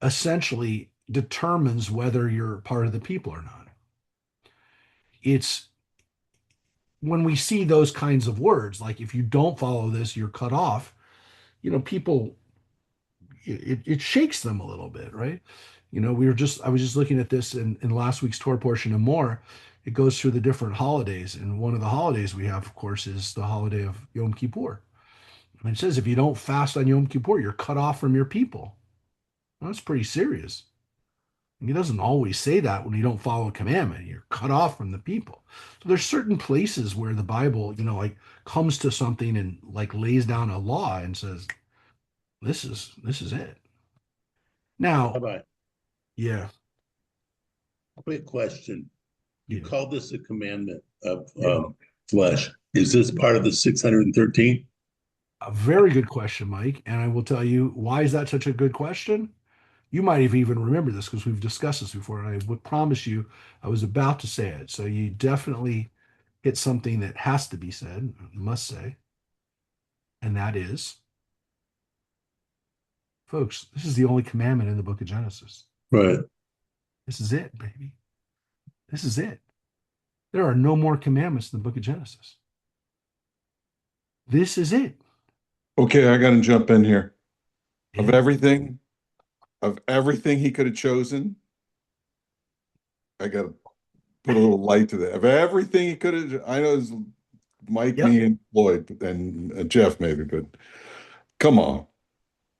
essentially determines whether you're part of the people or not. It's when we see those kinds of words, like if you don't follow this, you're cut off, people, it shakes them a little bit, right? I was just looking at this in last week's Torah portion and more. It goes through the different holidays. And one of the holidays we have, of course, is the holiday of Yom Kippur. And it says if you don't fast on Yom Kippur, you're cut off from your people. Well, that's pretty serious. And he doesn't always say that when you don't follow a commandment. You're cut off from the people. So there's certain places where the Bible, like comes to something and like lays down a law and says, this is it. How Now, about yeah, quick question? You yeah. call this a commandment of Yeah. flesh. Is this part of the 613? A very good question, Mike. And I will tell you, why is that such a good question? You might have even remembered this because we've discussed this before. And I would promise you, I was about to say it. So you definitely hit something that has to be said, must say. And that is, folks, this is the only commandment in the book of Genesis. Right. This is it, baby. This is it. There are no more commandments in the book of Genesis. This is it. Okay, I got to jump in here. Of Yeah. everything he could have chosen, I got to put a little light to that. Of everything he could have, I know it's Mike, Yep. me, and Floyd, and Jeff maybe, but come on.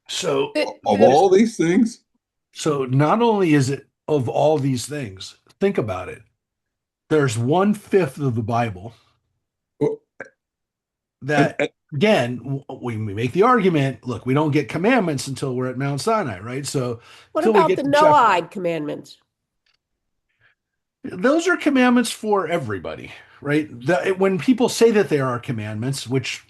So, Of all these things, so not only is it of all these things, think about it. There's 1/5 of the Bible well, and, that, again, we make the argument, look, we don't get commandments until we're at Mount Sinai, right? So What until we about get the to chapter, Noahide commandments? those are commandments for everybody, right? When people say that they are commandments, which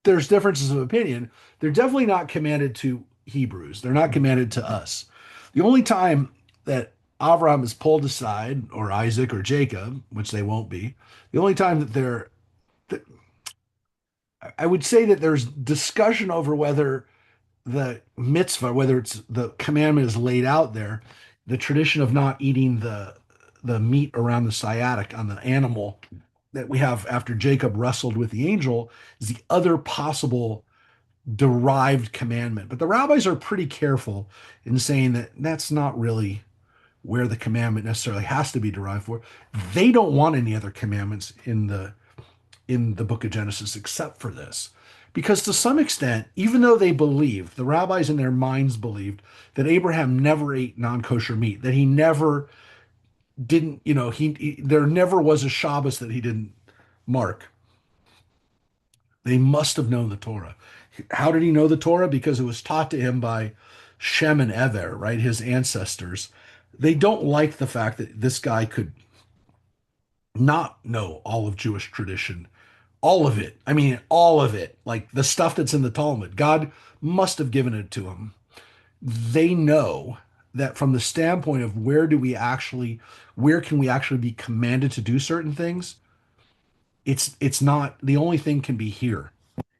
there's differences of opinion, they're definitely not commanded to Hebrews. They're not commanded to us. The only time that Abraham is pulled aside, or Isaac or Jacob, which they won't be, the only time that I would say that there's discussion over whether the mitzvah, whether it's the commandment is laid out there, the tradition of not eating the meat around the sciatic on the animal that we have after Jacob wrestled with the angel is the other possible derived commandment. But the rabbis are pretty careful in saying that that's not really where the commandment necessarily has to be derived for. They don't want any other commandments in the book of Genesis except for this. Because to some extent, even though they believed, the rabbis in their minds believed that Abraham never ate non-kosher meat, that he never didn't, there never was a Shabbos that he didn't mark. They must have known the Torah. How did he know the Torah? Because it was taught to him by Shem and Ever, right? His ancestors. They don't like the fact that this guy could not know all of Jewish tradition, all of it. I mean, all of it, like the stuff that's in the Talmud. God must have given it to him. They know that from the standpoint of where can we actually be commanded to do certain things? It's not the only thing can be here.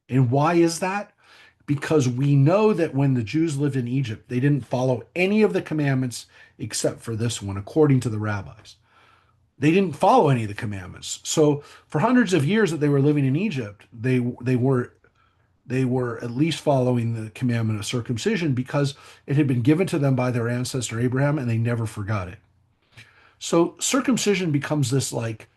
And why is that? Because we know that when the Jews lived in Egypt, they didn't follow any of the commandments except for this one, according to the rabbis. They didn't follow any of the commandments. So for hundreds of years that they were living in Egypt, they were at least following the commandment of circumcision because it had been given to them by their ancestor Abraham and they never forgot it. So circumcision becomes this like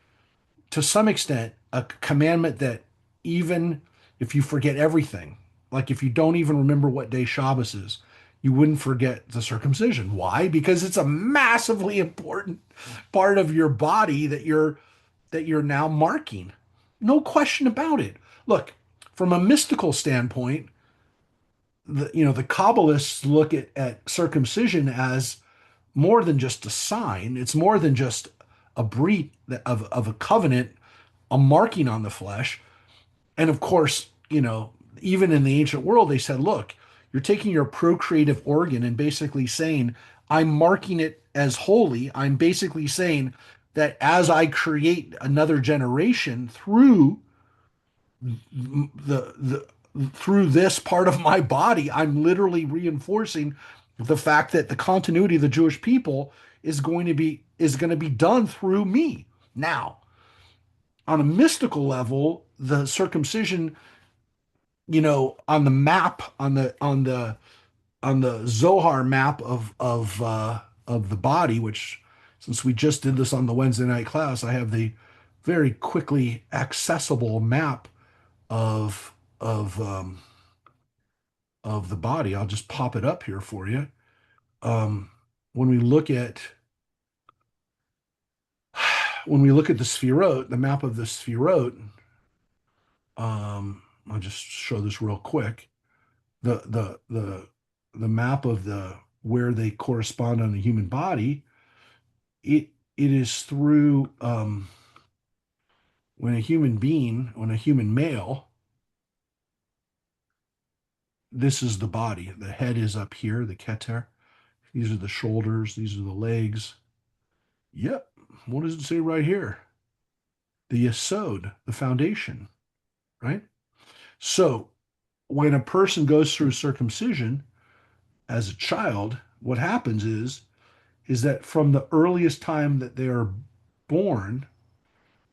to some extent, a commandment that even if you forget everything, like if you don't even remember what day Shabbos is, you wouldn't forget the circumcision. Why? Because it's a massively important part of your body that you're now marking. No question about it. Look, from a mystical standpoint, the Kabbalists look at circumcision as more than just a sign. It's more than just a breach of a covenant, a marking on the flesh. And of course, even in the ancient world, they said, look, you're taking your procreative organ and basically saying, I'm marking it as holy. I'm basically saying that as I create another generation the through this part of my body, I'm literally reinforcing the fact that the continuity of the Jewish people is going to be done through me. Now, on a mystical level, the circumcision, on the map, on the Zohar map of the body, which since we just did this on the Wednesday night class, I have the very quickly accessible map of of um, of the body. I'll just pop it up here for you. Um, when we look at when we look at the Sefirot, the map of the Sefirot, I'll just show this real quick. The map of the where they correspond on the human body, it is through when a human male, this is the body. The head is up here, the keter. These are the shoulders, these are the legs. Yep. What does it say right here? The yesod, the foundation, right? So when a person goes through circumcision as a child, what happens is that from the earliest time that they are born,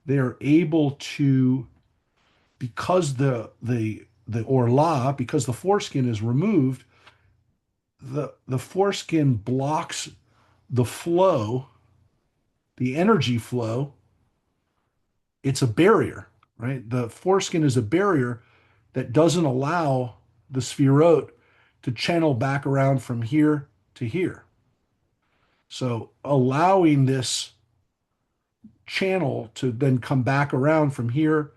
they are able to, because the orla, because the foreskin is removed, the foreskin blocks the flow, the energy flow. It's a barrier, right? The foreskin is a barrier that doesn't allow the sphirot to channel back around from here to here. So allowing this channel to then come back around from here,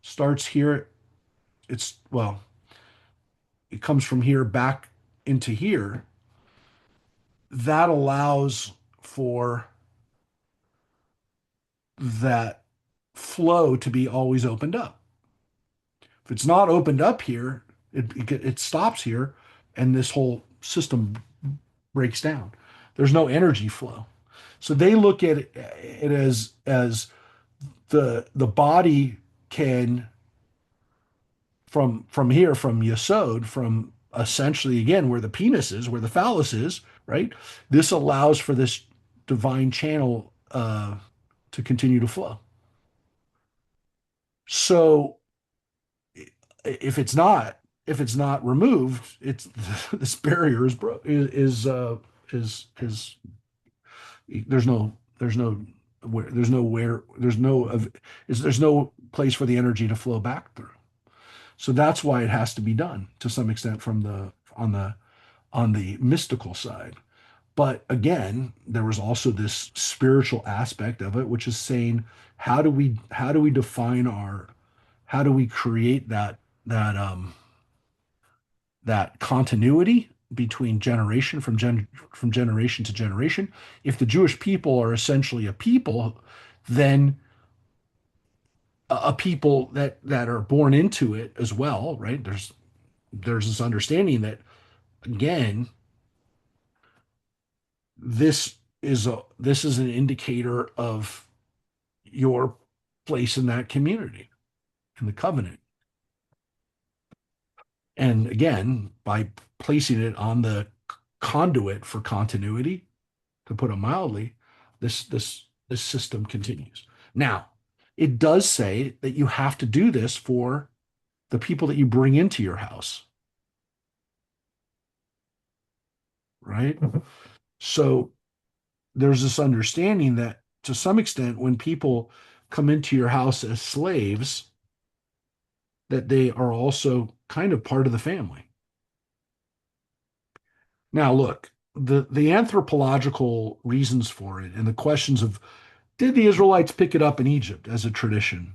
starts here. Well, it comes from here back into here. That allows for that flow to be always opened up. If it's not opened up here, it stops here, and this whole system breaks down. There's no energy flow. So they look at it as the body can, from here, from Yesod, from essentially again where the penis is, where the phallus is, right? This allows for this divine channel to continue to flow. So if it's not removed, it's this barrier is bro is there's no place for the energy to flow back through. So that's why it has to be done to some extent from the on the mystical side. But again, there was also this spiritual aspect of it, which is saying, how do we define how do we create that continuity between from generation to generation? If the Jewish people are essentially a people, then a people that are born into it as well, right? There's this understanding that, again, this is an indicator of your place in that community, in the covenant. And again, by placing it on the conduit for continuity, to put it mildly, this system continues. Now, it does say that you have to do this for the people that you bring into your house, right? So there's this understanding that to some extent, when people come into your house as slaves, that they are also kind of part of the family. Now, look, the anthropological reasons for it and the questions of did the Israelites pick it up in Egypt as a tradition?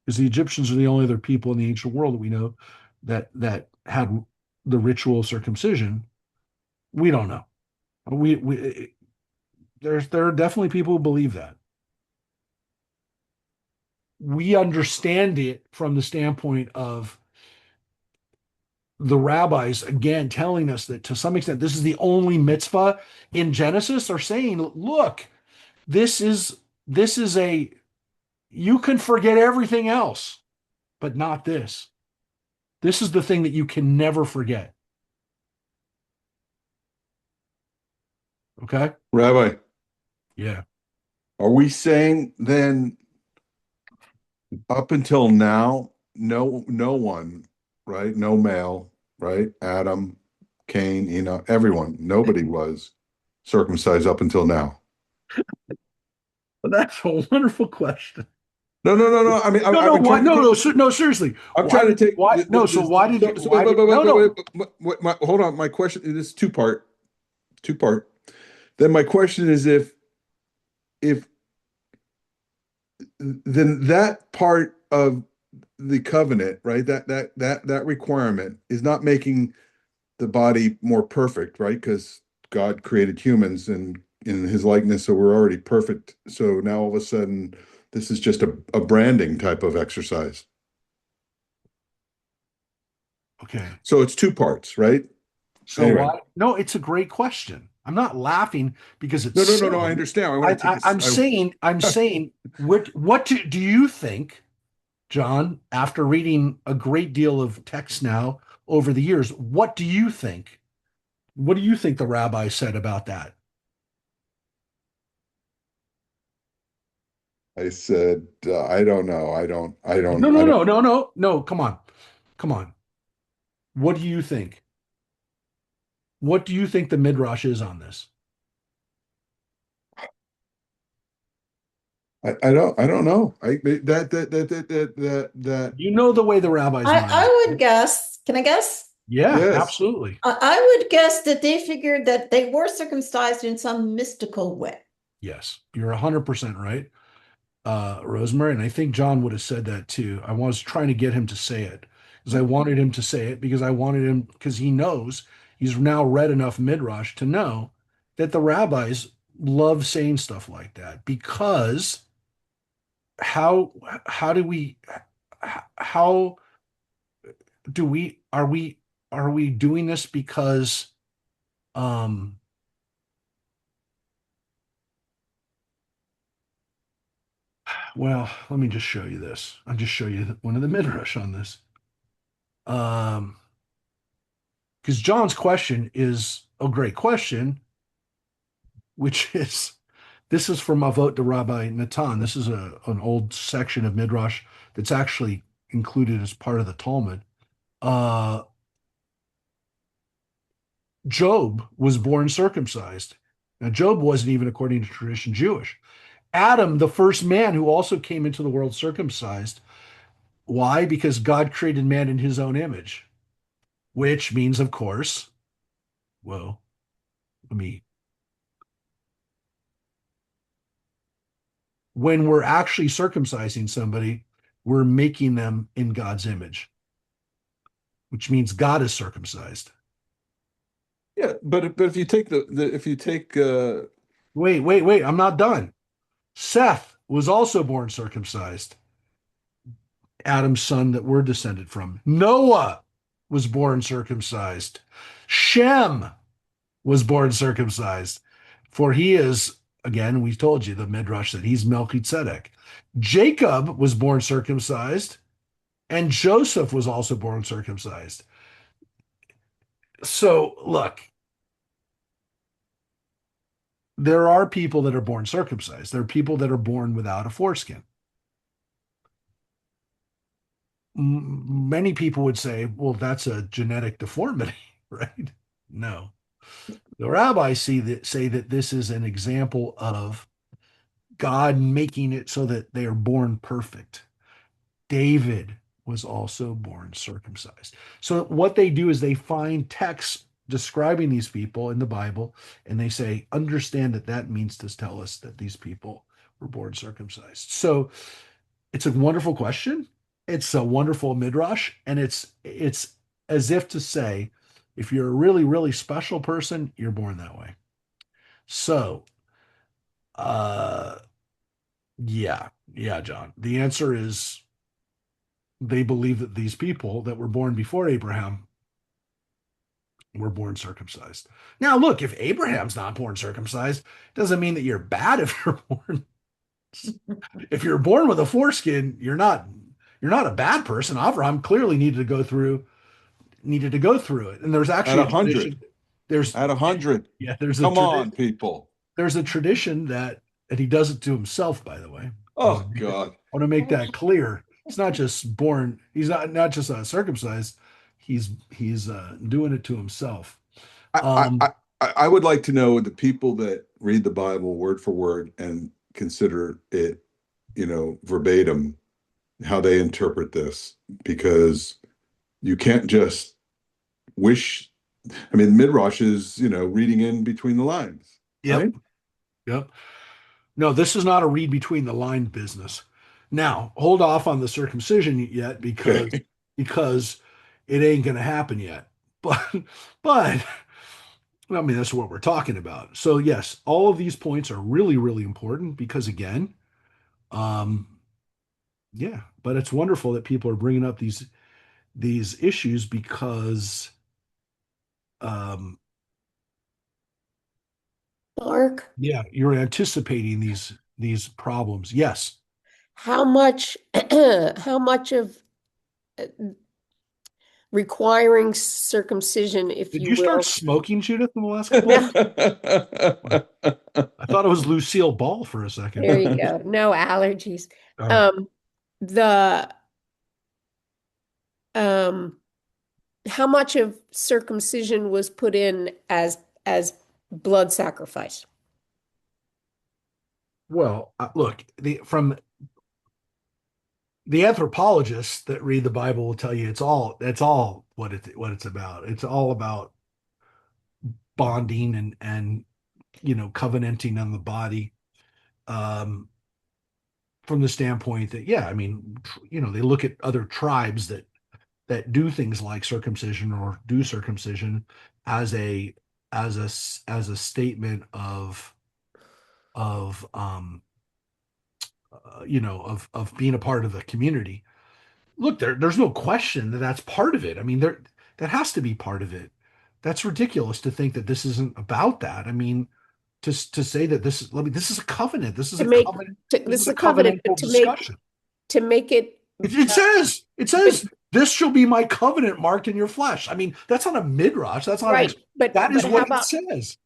Because the Egyptians are the only other people in the ancient world that we know that had the ritual of circumcision. We don't know. We there are definitely people who believe that. We understand it from the standpoint of the rabbis again telling us that to some extent this is the only mitzvah in Genesis are saying, look, this is a you can forget everything else, but not this. This is the thing that you can never forget. Okay? Rabbi, Yeah. are we saying then up until now, no one, right? No male, right? Adam, Cain, everyone, nobody was circumcised up until now. Well, that's a wonderful question. No, no, no, no. I mean, No, no, I'm why? trying to No, no, take. no, seriously. I'm trying to take. Why? No, so why did you, why did, no, no. Hold on. My question is two part. Then my question is if then that part of the covenant, right? That requirement is not making the body more perfect, right? Because God created humans and in his likeness, so we're already perfect. So now all of a sudden, this is just a branding type of exercise. Okay. So it's two parts, right? So Anyway, why? No, it's a great question. I'm not laughing because it's no. I silly. understand. I want to take I'm this. saying, what do you think, John, after reading a great deal of text now over the years, what do you think? What do you think the rabbi said about that? I said, I don't know. No, no, no, no, no, no. Come on. Come on. What do you think? What do you think the midrash is on this? I don't know. That, You know the way the rabbi's mind is. I would guess, can I guess? Yeah, yes. absolutely. I would guess that they figured that they were circumcised in some mystical way. Yes, you're 100% right, Rosemary. And I think John would have said that too. I was trying to get him to say it because I wanted him to say it because I wanted him because he knows he's now read enough midrash to know that the rabbis love saying stuff like that because how how do we how do we are we doing this because um well, let me just show you this. I'll just show you one of the midrash on this. Um, because John's question is a great question, which is this is from Avot de Rabbi Natan. This is an old section of midrash that's actually included as part of the Talmud. Uh, Job was born circumcised. Now, Job wasn't even, according to tradition, Jewish. Adam, the first man who also came into the world circumcised. Why? Because God created man in his own image, which means, of course, well, let me, when we're actually circumcising somebody, we're making them in God's image, which means God is circumcised. Yeah, but if you take if you take Wait, I'm not done. Seth was also born circumcised, Adam's son that we're descended from. Noah was born circumcised. Shem was born circumcised, for he is, again, we told you the midrash that he's Melchizedek. Jacob was born circumcised, and Joseph was also born circumcised. So, look, there are people that are born circumcised. There are people that are born without a foreskin. Many people would say, well, that's a genetic deformity, right? No. The rabbis say that this is an example of God making it so that they are born perfect. David was also born circumcised. So what they do is they find texts describing these people in the Bible, and they say, understand that that means to tell us that these people were born circumcised. So it's a wonderful question. It's a wonderful midrash, and it's as if to say, if you're a really, really special person, you're born that way. So uh yeah, John. The answer is they believe that these people that were born before Abraham were born circumcised. Now, look, if Abraham's not born circumcised, doesn't mean that you're bad if you're born. If you're born with a foreskin, you're not a bad person. Abraham clearly needed to go through it. And there's At actually a a hundred, tradition. There's at 100. yeah, there's a Come tradition. on, people. There's a tradition that and he does it to himself, by the way. I Oh God. want to make that clear. He's not just born. He's not just circumcised. He's doing it to himself. I, I, Um, I, I would like to know the people that read the Bible word for word and consider it, verbatim, how they interpret this, because you can't just wish. I mean, Midrash is, reading in between the lines, yep, right? yep. No, this is not a read between the line business. Now, hold off on the circumcision yet Okay. because it ain't going to happen yet. But I mean that's what we're talking about. So yes, all of these points are really really important because again, um, yeah. But it's wonderful that people are bringing up these issues because um, Mark, yeah, you're anticipating these problems. Yes. how much how much of uh, requiring circumcision, if Did you you start will? smoking, Judith, in the last couple of No, days? I thought it was Lucille Ball for a second. there you go. No allergies. Oh, Um, the um, how much of circumcision was put in as blood sacrifice? well, look, from the anthropologists that read the Bible will tell you it's all what it's about. It's all about bonding and covenanting on the body. Um, from the standpoint that yeah, I mean, they look at other tribes that do things like circumcision or do circumcision as a as a statement of being a part of the community. Look, there's no question that that's part of it. I mean, that has to be part of it. That's ridiculous to think that this isn't about that. I mean, to say that this is a covenant. This is To a make covenant. this This is is a a covenant, but covenantal discussion. to make it It says, it but says, this shall be my covenant marked in your flesh. I mean, that's not a midrash. That's not right, that is how what it about says.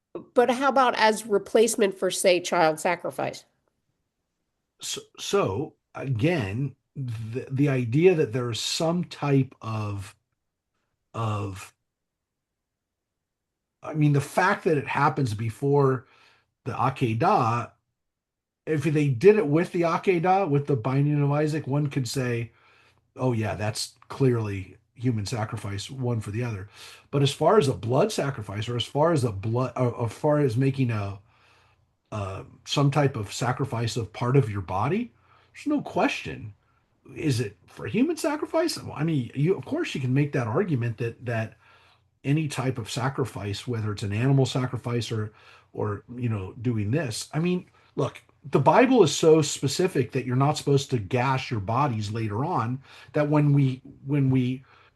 as replacement for, say, child sacrifice? So again, the idea that there is some type of, I mean, the fact that it happens before the Akedah, if they did it with the Akedah, with the binding of Isaac, one could say, oh yeah, that's clearly human sacrifice, one for the other. But as far as a blood sacrifice, or as far as a blood, or as far as making a some type of sacrifice of part of your body, there's no question. Is it for human sacrifice? Well, I mean, you of course you can make that argument that any type of sacrifice, whether it's an animal sacrifice or doing this. I mean, look, the Bible is so specific that you're not supposed to gash your bodies later on. That when we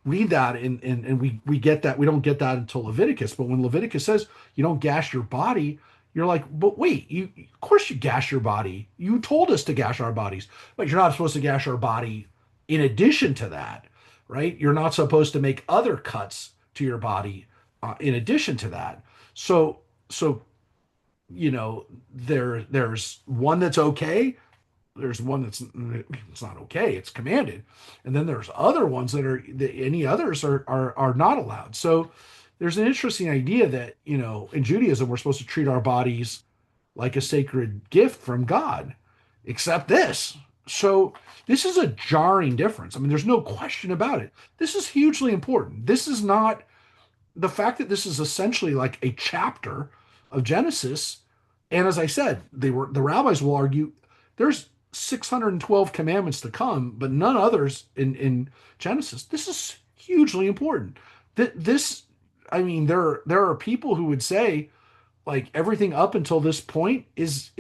read that and we get that we don't get that until Leviticus, but when Leviticus says you don't gash your body, you're like, but wait, you of course you gash your body. You told us to gash our bodies, but you're not supposed to gash our body in addition to that, right? You're not supposed to make other cuts to your body in addition to that. So there's one that's okay. There's one that's it's not okay. It's commanded, and then there's other ones any others are not allowed. So there's an interesting idea that in Judaism we're supposed to treat our bodies like a sacred gift from God. except this. So this is a jarring difference. I mean, there's no question about it. This is hugely important. This is not the fact that this is essentially like a chapter of Genesis. And as I said, the rabbis will argue there's 612 commandments to come, but none others in Genesis. This is hugely important. This, I mean, there are people who would say like everything up until this point is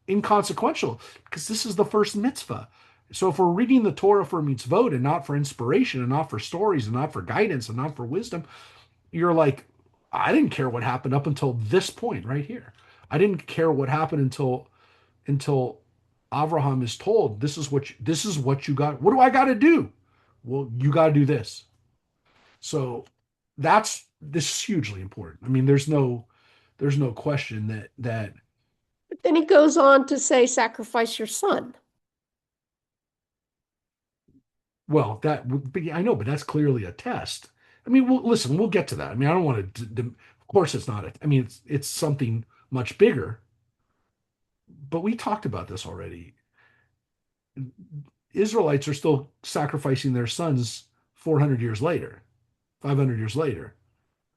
inconsequential because this is the first mitzvah. So if we're reading the Torah for mitzvot and not for inspiration and not for stories and not for guidance and not for wisdom, you're like, I didn't care what happened up until this point right here. I didn't care what happened until Abraham is told this is what you got. What do I got to do? Well, you got to do this. So this is hugely important. I mean, there's no question that But then he goes on to say, sacrifice your son. well that but yeah, I know, but that's clearly a test. I mean, listen, we'll get to that. I mean, I don't want to. Of course, it's not. I mean, it's something much bigger. But we talked about this already. Israelites are still sacrificing their sons 400 years later, 500 years later.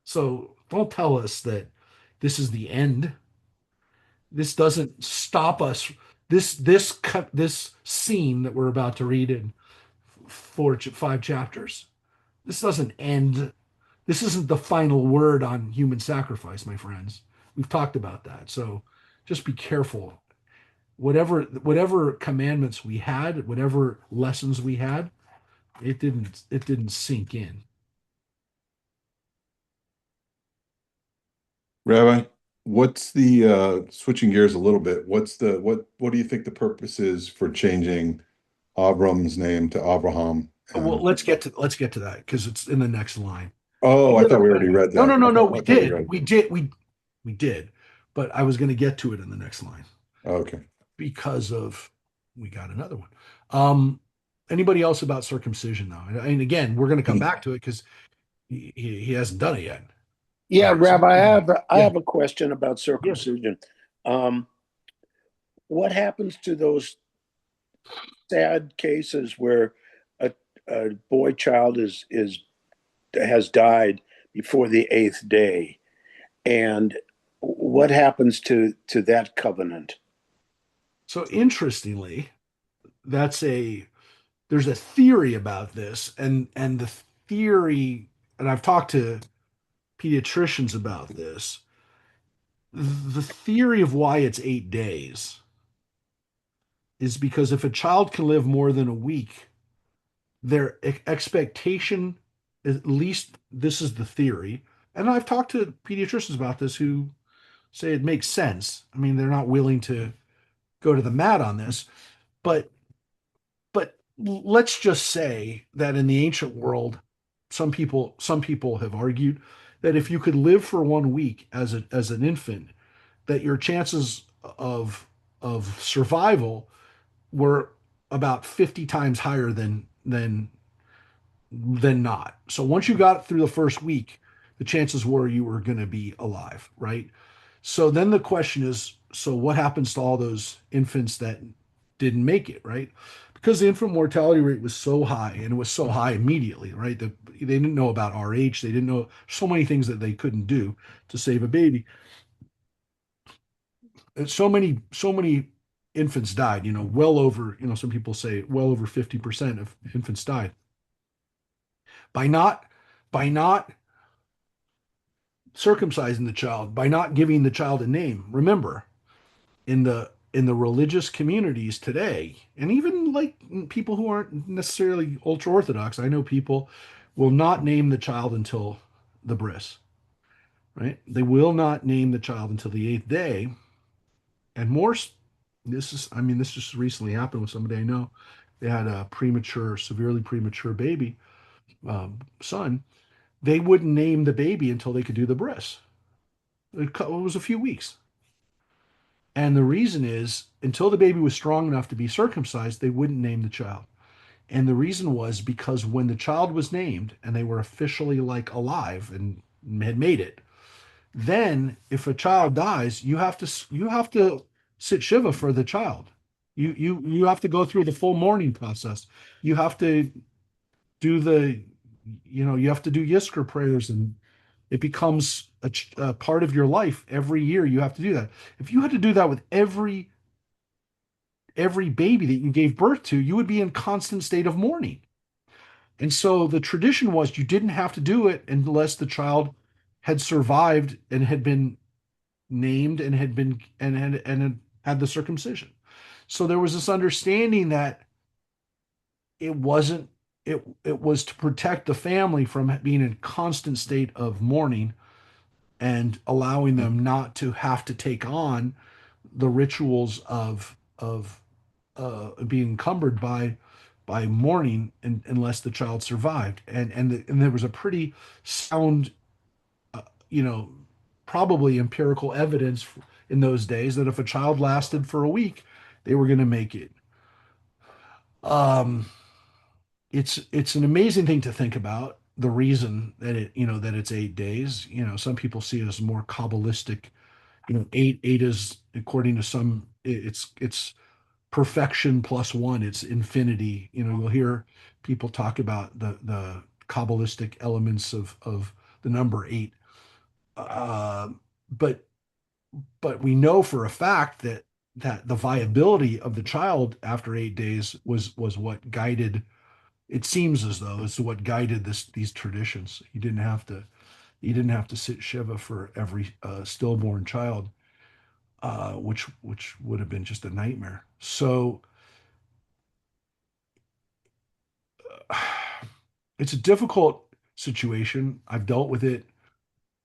So don't tell us that this is the end. This doesn't stop us. This scene that we're about to read in 5 chapters. This doesn't end. This isn't the final word on human sacrifice, my friends. We've talked about that. So just be careful. Whatever commandments we had, whatever lessons we had, it didn't sink in. Rabbi, what's the switching gears a little bit? What do you think the purpose is for changing Abram's name to Abraham? Well, let's get to that because it's in the next line. Oh, I thought we already read No, that. no, no, no. I thought we read it. We did, but I was going to get to it in the next line Okay. because of we got another one. Anybody else about circumcision though? And again, we're going to come back to it because he hasn't done it yet. Yeah, All right, so- Rabbi, I Yeah. have a question about circumcision. Um, what happens to those sad cases where a boy child has died before the eighth day, and what happens to that covenant? So interestingly, there's a theory about this, and the theory, and I've talked to pediatricians about this. The theory of why it's 8 days is because if a child can live more than a week, their expectation, at least this is the theory, and I've talked to pediatricians about this who say it makes sense. I mean, they're not willing to go to the mat on this, but let's just say that in the ancient world, some people have argued that if you could live for 1 week as an infant, that your chances of survival were about 50 times higher than not. So once you got through the first week, the chances were you were going to be alive, right? So then the question is, so what happens to all those infants that didn't make it, right? Because the infant mortality rate was so high and it was so high immediately, right? They didn't know about RH. They didn't know so many things that they couldn't do to save a baby. And so many infants died, well over, some people say well over 50% of infants died by not circumcising the child, by not giving the child a name. Remember, in the religious communities today, and even like people who aren't necessarily ultra orthodox, I know people will not name the child until the bris, right? They will not name the child until the eighth day. And more, this just recently happened with somebody I know. They had a severely premature baby, son. They wouldn't name the baby until they could do the bris. It was a few weeks. And the reason is until the baby was strong enough to be circumcised, they wouldn't name the child. And the reason was because when the child was named and they were officially like alive and had made it, then if a child dies, you have to sit shiva for the child. You have to go through the full mourning process. You have to do the, you have to do Yisker prayers, and it becomes a part of your life. Every year you have to do that. If you had to do that with every baby that you gave birth to, you would be in constant state of mourning. And so the tradition was you didn't have to do it unless the child had survived and had been named and had been and had the circumcision. So there was this understanding that it wasn't it was to protect the family from being in constant state of mourning and allowing them not to have to take on the rituals of being encumbered by mourning unless the child survived. And there was a pretty sound, uh, you know, probably empirical evidence in those days that if a child lasted for a week, they were going to make it. Um, it's an amazing thing to think about the reason that that it's 8 days. Some people see it as more Kabbalistic. Eight is, according to some, it's perfection plus one. It's infinity. You'll hear people talk about the Kabbalistic elements of the number eight. Uh, but but we know for a fact that the viability of the child after 8 days was what guided. It seems as though it's what guided these traditions. You didn't have to sit shiva for every stillborn child, which would have been just a nightmare. So it's a difficult situation. I've dealt with it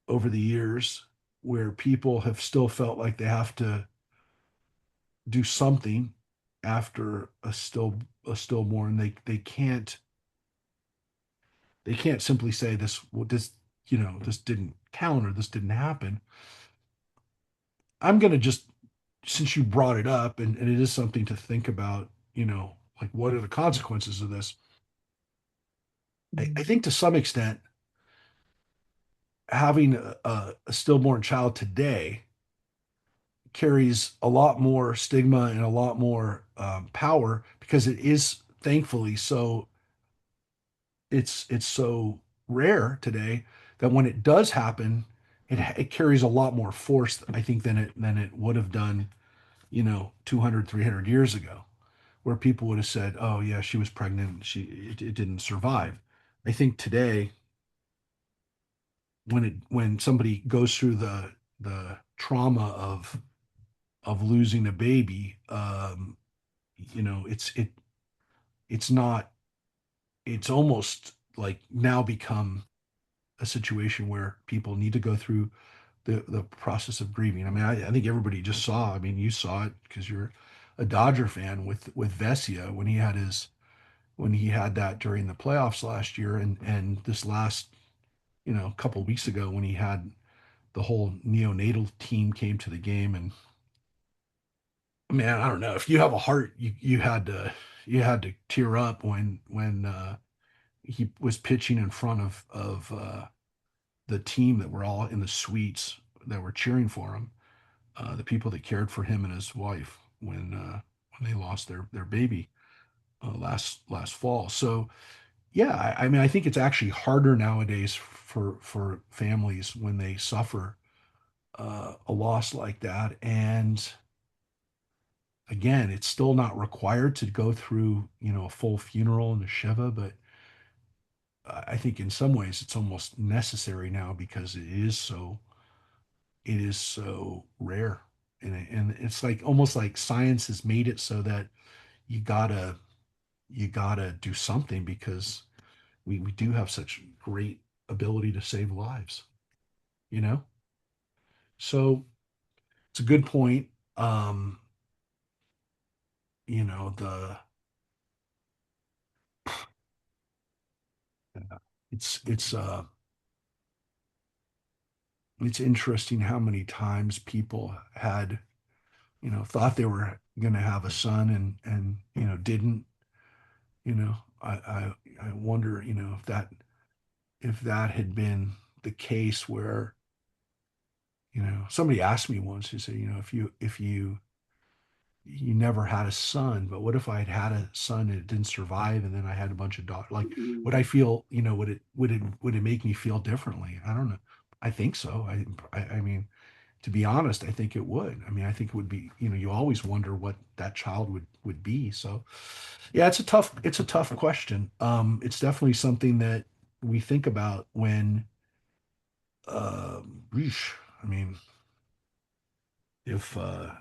over the years where people have still felt like they have to do something after a stillborn. They can't simply say this didn't count or this didn't happen. I'm gonna just, since you brought it up, and it is something to think about, like what are the consequences of this? I think to some extent, having a stillborn child today carries a lot more stigma and a lot more power because it is thankfully it's so rare today that when it does happen, it carries a lot more force, I think, than it would have done 200, 300 years ago, where people would have said, oh yeah, she was pregnant, it didn't survive. I think today, when somebody goes through the trauma of losing a baby, it's not, it's almost like now become a situation where people need to go through the process of grieving. I mean, I think everybody just saw. I mean, you saw it because you're a Dodger fan with Vesia when he had that during the playoffs last year, and this last couple of weeks ago when he had the whole neonatal team came to the game. And man, I don't know, if you have a heart, you had to tear up when he was pitching in front of the team that were all in the suites that were cheering for him, the people that cared for him and his wife when they lost their baby last fall. So yeah, I mean, I think it's actually harder nowadays for families when they suffer a loss like that. And again, it's still not required to go through a full funeral and a shiva, but I think in some ways it's almost necessary now because it is so rare. And it's like almost like science has made it so that you gotta you gotta do something because we do have such great ability to save lives, you know? So it's a good point. Um, the it's interesting how many times people had, thought they were gonna have a son and didn't. I wonder, if that had been the case where, somebody asked me once, who said, if you you never had a son, but what if I had had a son and it didn't survive, and then I had a bunch of daughters? Like, would I feel, would it make me feel differently? I don't know. I think so. I mean, to be honest, I think it would. I mean, I think it would be, you always wonder what that child would be. So, yeah, it's a tough question. It's definitely something that we think about when, I mean, if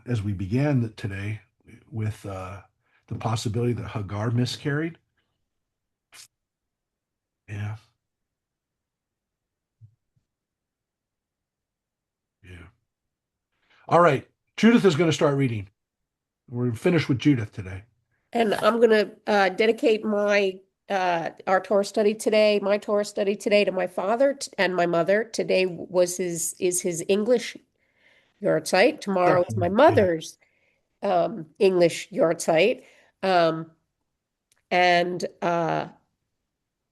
as we began today with the possibility that Hagar miscarried. Yeah, yeah. All right, Judith is going to start reading. We're finished with Judith today. And I'm going to dedicate our Torah study today, my Torah study today, to my father and my mother. Today is his English yahrzeit. Tomorrow is my Yeah, mother's English yahrzeit. Um, and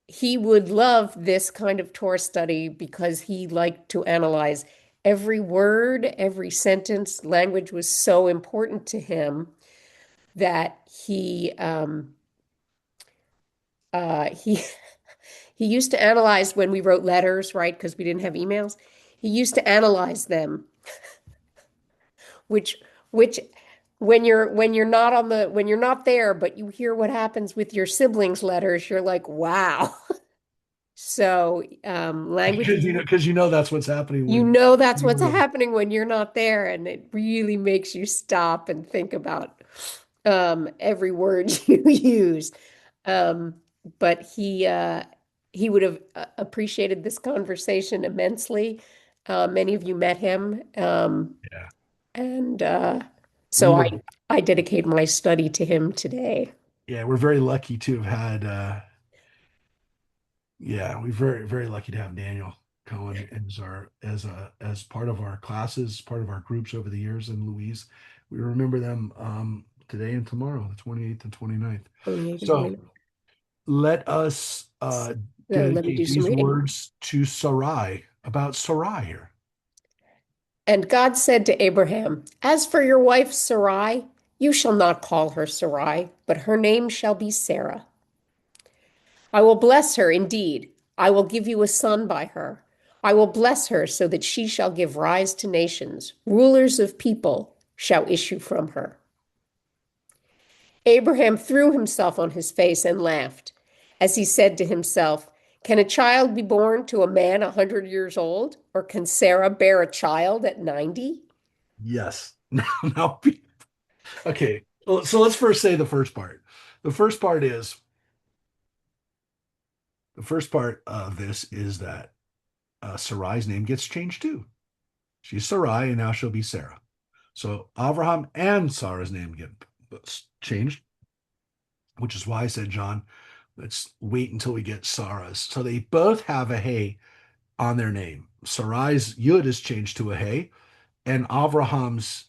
he would love this kind of Torah study because he liked to analyze every word, every sentence. Language was so important to him that he he used to analyze when we wrote letters, right? Because we didn't have emails. He used to analyze them, which when you're not there, but you hear what happens with your siblings' letters, you're like, wow. So language because is, that's what's happening you when know, that's what's you happening when you're not there, and it really makes you stop and think about every word you use. Um, but he would have appreciated this conversation immensely. Many of you met him, yeah, and we so were I dedicate my study to him today. yeah, we're very lucky to have had yeah, we're very lucky to have Daniel Cohen as part of our classes, part of our groups over the years, and Louise. We remember them today and tomorrow, the 28th and 29th. 28 and So 29. let us So let me dedicate do some these reading. words to Sarai, about Sarai here. And God said to Abraham, as for your wife Sarai, you shall not call her Sarai, but her name shall be Sarah. I will bless her indeed. I will give you a son by her. I will bless her so that she shall give rise to nations. Rulers of people shall issue from her. Abraham threw himself on his face and laughed, as he said to himself, can a child be born to a man 100 years old? Or can Sarah bear a child at 90? Yes. Now, okay. So let's first say the first part. The first part is the first part of this is that Sarai's name gets changed too. She's Sarai, and now she'll be Sarah. So Abraham and Sarah's name get changed, which is why I said, John, let's wait until we get Sarah's. So they both have a hey on their name. Sarai's Yud is changed to a hey, and Abraham's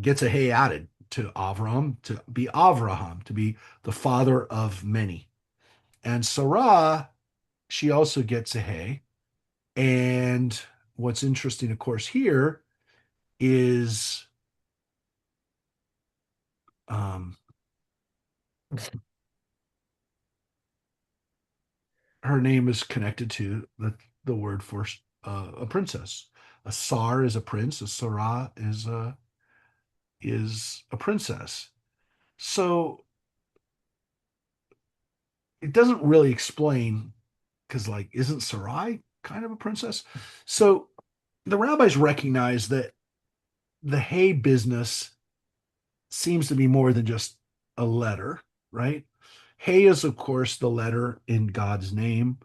gets a hey added to Avram to be Avraham, to be the father of many. And Sarah, she also gets a hey. And what's interesting, of course, here is um, her name is connected to the word for a princess. A Sar is a prince. A Sarah is a princess. So it doesn't really explain because, like, isn't Sarai kind of a princess? So the rabbis recognize that the hay business seems to be more than just a letter, right? Hay is, of course, the letter in God's name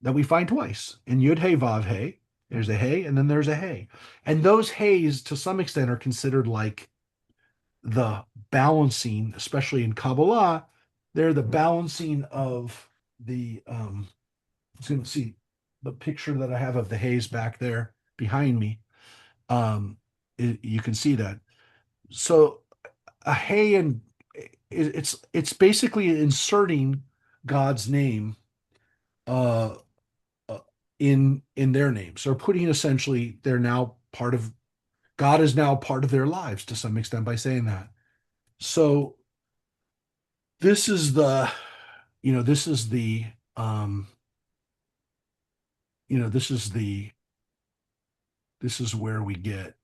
that we find twice in Yud Hey Vav Hey. There's a hey, and then there's a hey, and those hays to some extent are considered like the balancing, especially in Kabbalah. They're the balancing of the. Let's see the picture that I have of the haze back there behind me. You can see that. So a hay and it's basically inserting God's name uh, in their names, or putting essentially they're now part of God is now part of their lives to some extent by saying that. So this is the, you know, this is the, um, you know, this is the, this is where we get,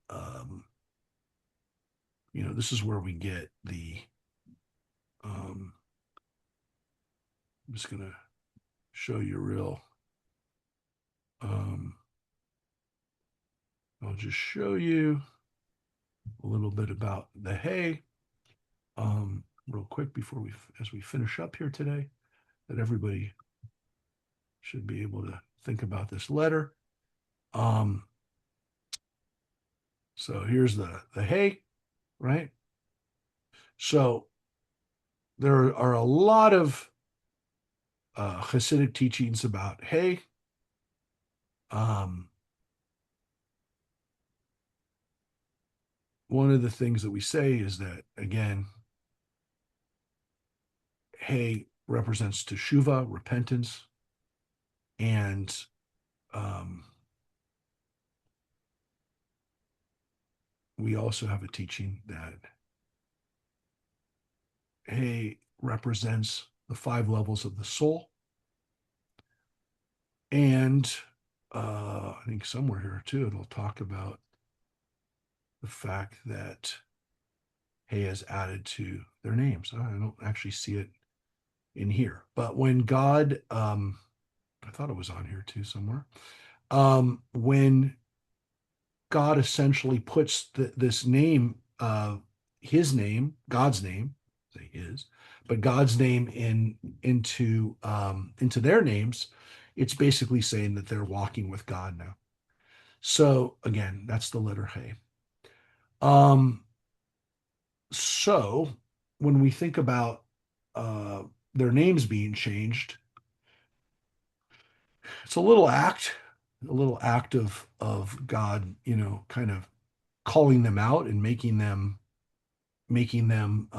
this is where we get the, um, I'm just going to show you real, um, I'll just show you a little bit about the hay, real quick before as we finish up here today, that everybody should be able to think about this letter. Um, so here's the hay, right? So there are a lot of Hasidic teachings about hay. Um, one of the things that we say is that, again, hay represents teshuvah, repentance, and we also have a teaching that hay represents the 5 levels of the soul. And I think somewhere here too, it'll talk about the fact that hay is added to their names. I don't actually see it in here, but when God, I thought it was on here too somewhere. When God essentially puts this name, his name, God's name, say his, but God's name into their names, it's basically saying that they're walking with God now. So again, that's the letter Hey. So when we think about uh, their names being changed, it's a little act of God, kind of calling them out and making them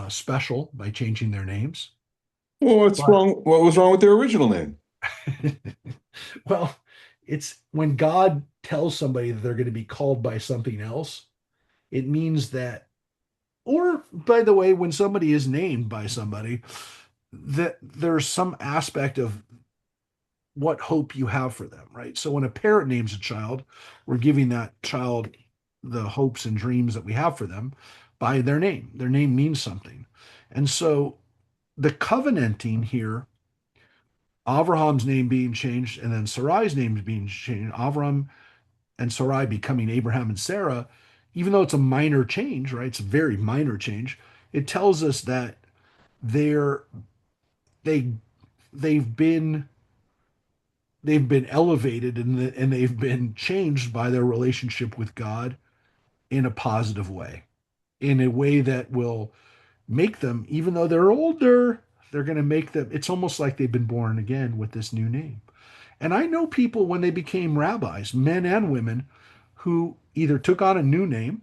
special by changing their names. Well, what's But wrong? What was wrong with their original name? well, it's when God tells somebody that they're going to be called by something else, it means that, or by the way, when somebody is named by somebody, that there's some aspect of what hope you have for them, right? So when a parent names a child, we're giving that child the hopes and dreams that we have for them by their name. Their name means something. And so the covenanting here, Avraham's name being changed and then Sarai's name being changed, Avram and Sarai becoming Abraham and Sarah, even though it's a minor change, right? It's a very minor change. It tells us that they're they they've been elevated and they've been changed by their relationship with God in a positive way, in a way that will make them, even though they're older, they're going to make them, it's almost like they've been born again with this new name. And I know people when they became rabbis, men and women, who either took on a new name,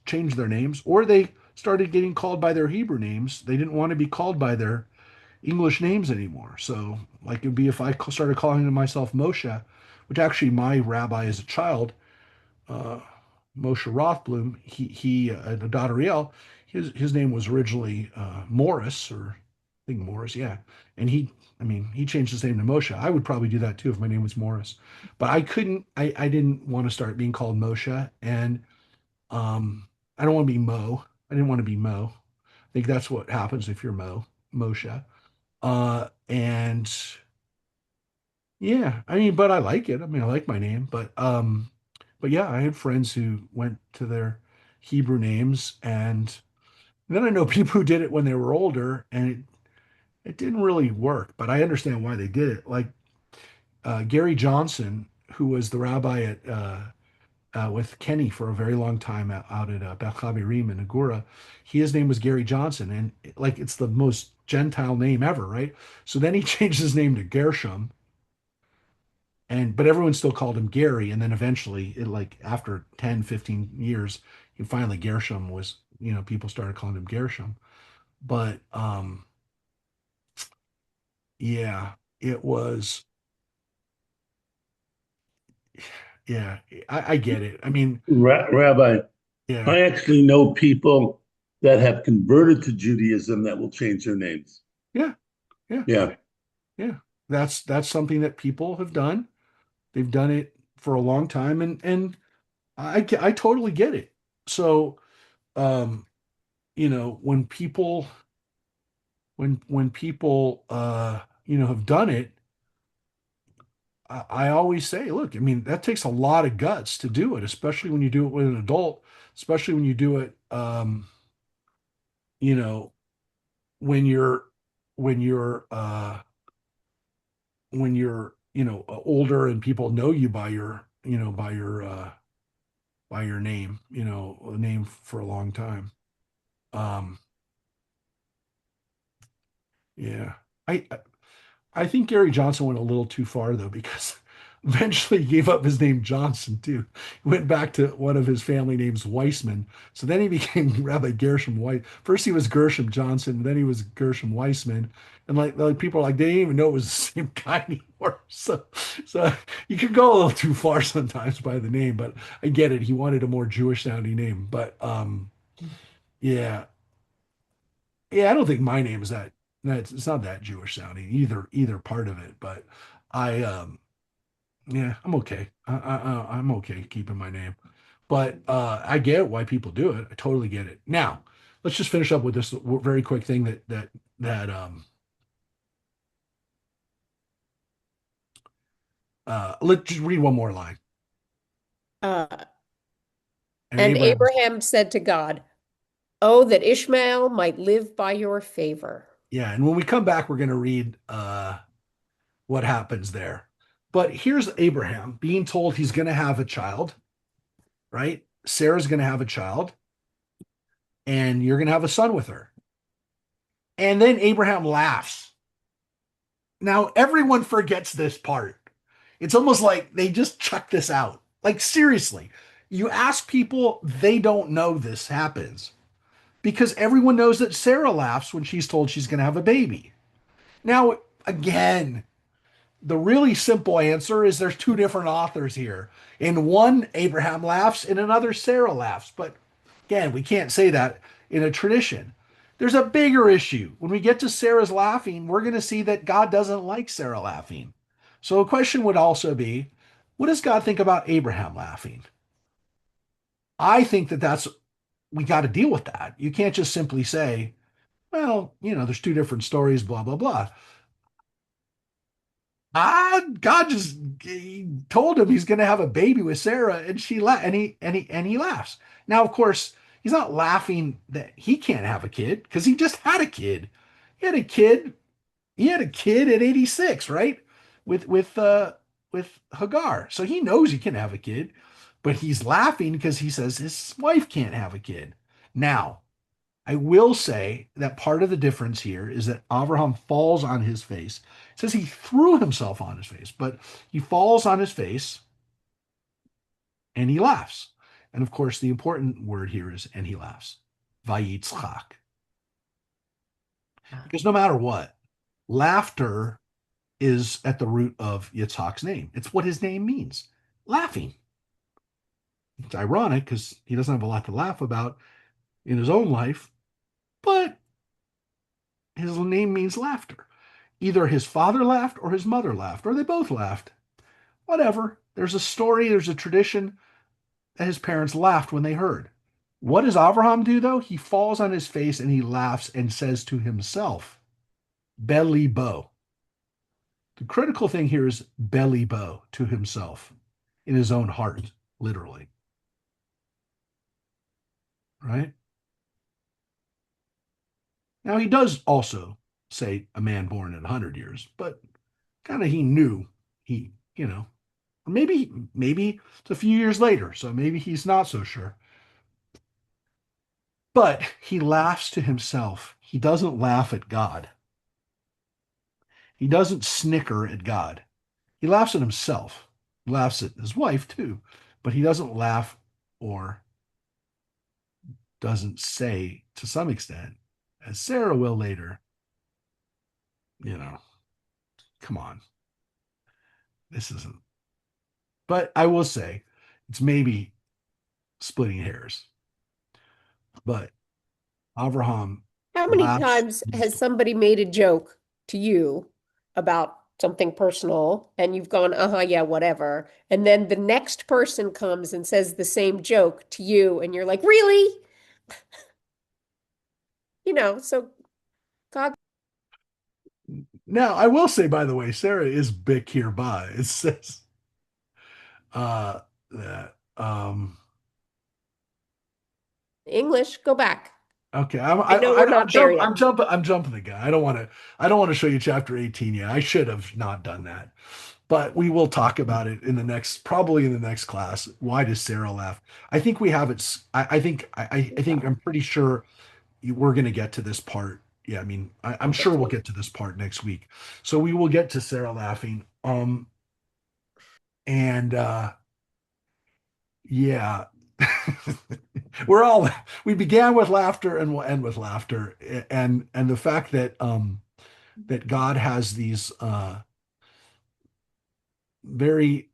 changed their names, or they started getting called by their Hebrew names. They didn't want to be called by their English names anymore. So, like, it'd be if I started calling myself Moshe, which actually my rabbi as a child, uh, Moshe Rothblum, Adadriel, his name was originally Morris, or I think Morris, yeah. And he changed his name to Moshe. I would probably do that too if my name was Morris. But I couldn't, I didn't want to start being called Moshe. And I don't want to be Mo. I didn't want to be Mo. I think that's what happens if you're Moshe. And yeah, I mean, but I like it. I mean, I like my name, but yeah, I had friends who went to their Hebrew names, and then I know people who did it when they were older, and it didn't really work, but I understand why they did it. Like Gary Johnson, who was the rabbi with Kenny for a very long time out at Beth Chavirim in Agura. His name was Gary Johnson, and like it's the most Gentile name ever, right? So then he changed his name to Gershom, and but everyone still called him Gary. And then eventually, like after 10, 15 years, he finally Gershom was, people started calling him Gershom. But yeah, it was Yeah, I get it. I mean, Rabbi, yeah, I actually know people that have converted to Judaism that will change their names. yeah, yeah, Yeah. yeah. That's something that people have done. They've done it for a long time, and I totally get it. So, um, when people have done it, I always say, look, I mean, that takes a lot of guts to do it, especially when you do it with an adult, especially when you do it, you know, when you're when you're older and people know you by your name, a name for a long time. Um, yeah. I think Gary Johnson went a little too far though, because eventually he gave up his name Johnson too. He went back to one of his family names, Weissman. So then he became Rabbi Gershom Weiss. First he was Gershom Johnson, then he was Gershom Weissman. And like people are like, they didn't even know it was the same guy anymore. So you could go a little too far sometimes by the name, but I get it. He wanted a more Jewish sounding name. But yeah. Yeah, I don't think my name is that it's not that Jewish sounding either part of it, but I yeah, I'm okay. I'm okay keeping my name. But I get why people do it. I totally get it. Now, let's just finish up with this very quick thing that let's just read one more line. Uh, And and Abraham, Abraham said to God, "Oh, that Ishmael might live by your favor." yeah, and when we come back, we're going to read what happens there. But here's Abraham being told he's going to have a child, right? Sarah's going to have a child, and you're going to have a son with her. And then Abraham laughs. Now, everyone forgets this part. It's almost like they just chuck this out. Like, seriously, you ask people, they don't know this happens because everyone knows that Sarah laughs when she's told she's going to have a baby. Now, again, the really simple answer is there's two different authors here. In one, Abraham laughs, in another, Sarah laughs. But again, we can't say that in a tradition. There's a bigger issue. When we get to Sarah's laughing, we're going to see that God doesn't like Sarah laughing. So a question would also be, what does God think about Abraham laughing? I think we got to deal with that. You can't just simply say, well, there's two different stories, blah, blah, blah. God just he told him he's going to have a baby with Sarah, and he laughs. Now, of course, he's not laughing that he can't have a kid because he just had a kid. He had a kid. He had a kid at 86, right? With Hagar, so he knows he can have a kid, but he's laughing because he says his wife can't have a kid. Now, I will say that part of the difference here is that Abraham falls on his face. It says he threw himself on his face, but he falls on his face and he laughs. And of course, the important word here is and he laughs. Vayitzchak. Because no matter what, laughter is at the root of Yitzhak's name. It's what his name means. Laughing. It's ironic because he doesn't have a lot to laugh about in his own life, but his name means laughter. Either his father laughed or his mother laughed, or they both laughed. Whatever. There's a story, there's a tradition that his parents laughed when they heard. What does Abraham do, though? He falls on his face and he laughs and says to himself, Belly bo. The critical thing here is belly bo, to himself, in his own heart, literally. Right? Now, he does also say a man born in 100 years, but kind of he knew he, maybe it's a few years later, so maybe he's not so sure. But he laughs to himself. He doesn't laugh at God. He doesn't snicker at God. He laughs at himself. He laughs at his wife too, but he doesn't laugh or doesn't say to some extent, as Sarah will later, you know, come on. This isn't But I will say it's maybe splitting hairs. But Abraham How many laughs. times has somebody made a joke to you about something personal and you've gone, uh-huh, yeah, whatever. And then the next person comes and says the same joke to you and you're like, really? So God, Now, I will say, by the way, Sarah is Bic hereby. It says that English, go back. okay. I know we're not there yet. I'm jumping the gun. I don't want to show you chapter 18 yet. I should have not done that. But we will talk about it probably in the next class. Why does Sarah laugh? I think we have it. I think I'm pretty sure we're going to get to this part. Yeah, I mean, I'm sure we'll get to this part next week. So we will get to Sarah laughing. And yeah, we began with laughter and we'll end with laughter. And the fact that that God has these very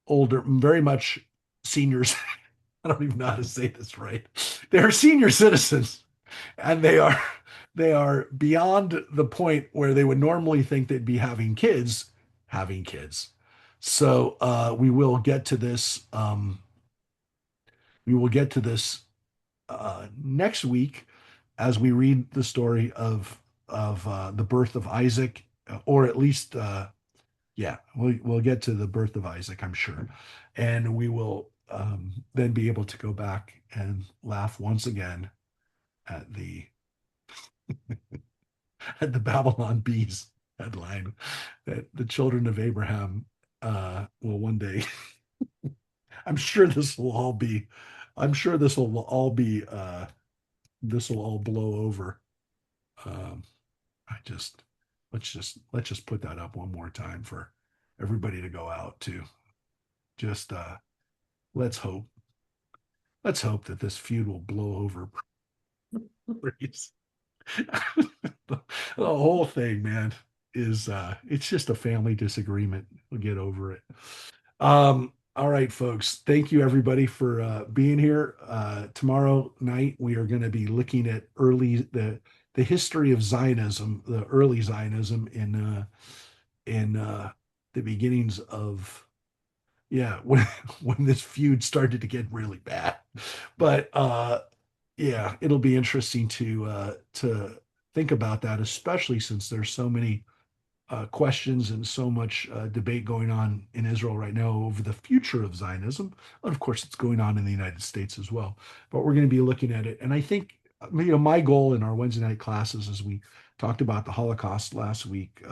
older, very much seniors. I don't even know how to say this right. They're senior citizens, and they are beyond the point where they would normally think they'd be having kids. So we will get to this. We will get to this next week as we read the story of the birth of Isaac, or at least yeah, we'll get to the birth of Isaac, I'm sure, and we will then be able to go back and laugh once again at the at the Babylon Bees headline that the children of Abraham will one day. I'm sure this will all be. I'm sure this will all be. This will all blow over. Um, I just let's just put that up one more time for everybody to go out to. Just let's hope. Let's hope that this feud will blow over. The whole thing, man, is it's just a family disagreement. We'll get over it. All right, folks. Thank you everybody for being here. Tomorrow night we are going to be looking at the history of Zionism, the early Zionism in the beginnings of yeah, when this feud started to get really bad. But yeah, it'll be interesting to think about that, especially since there's so many questions and so much debate going on in Israel right now over the future of Zionism. And of course, it's going on in the United States as well. But we're going to be looking at it, and I think my goal in our Wednesday night classes, as we talked about the Holocaust last week,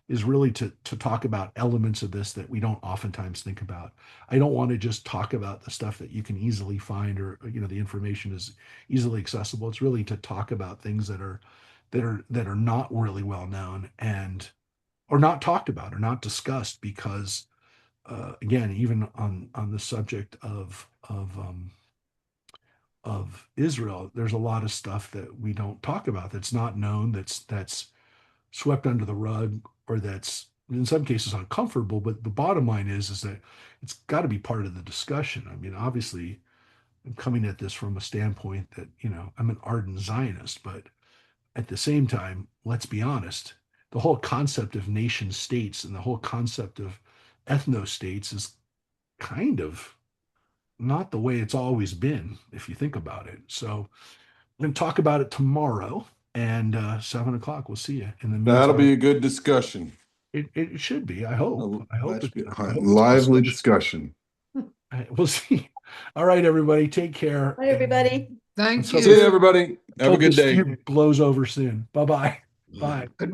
is really to talk about elements of this that we don't oftentimes think about. I don't want to just talk about the stuff that you can easily find, or the information is easily accessible. It's really to talk about things that are not really well known, and or not talked about or not discussed, because again, even on the subject of Israel, there's a lot of stuff that we don't talk about, that's not known, that's swept under the rug, or that's in some cases uncomfortable. But the bottom line is that it's got to be part of the discussion. I mean, obviously, I'm coming at this from a standpoint that I'm an ardent Zionist, but at the same time, let's be honest, the whole concept of nation states and the whole concept of ethno states is kind of not the way it's always been, if you think about it. So we're going to talk about it tomorrow, and 7 o'clock. We'll see you. In the meantime, That'll be a good discussion. It should be. I hope. I hope it's lively discussion. We'll see. All right, everybody. Take care. Bye, everybody. Thank See you, you. everybody. Have a good day. Blows over soon. Bye-bye. Bye.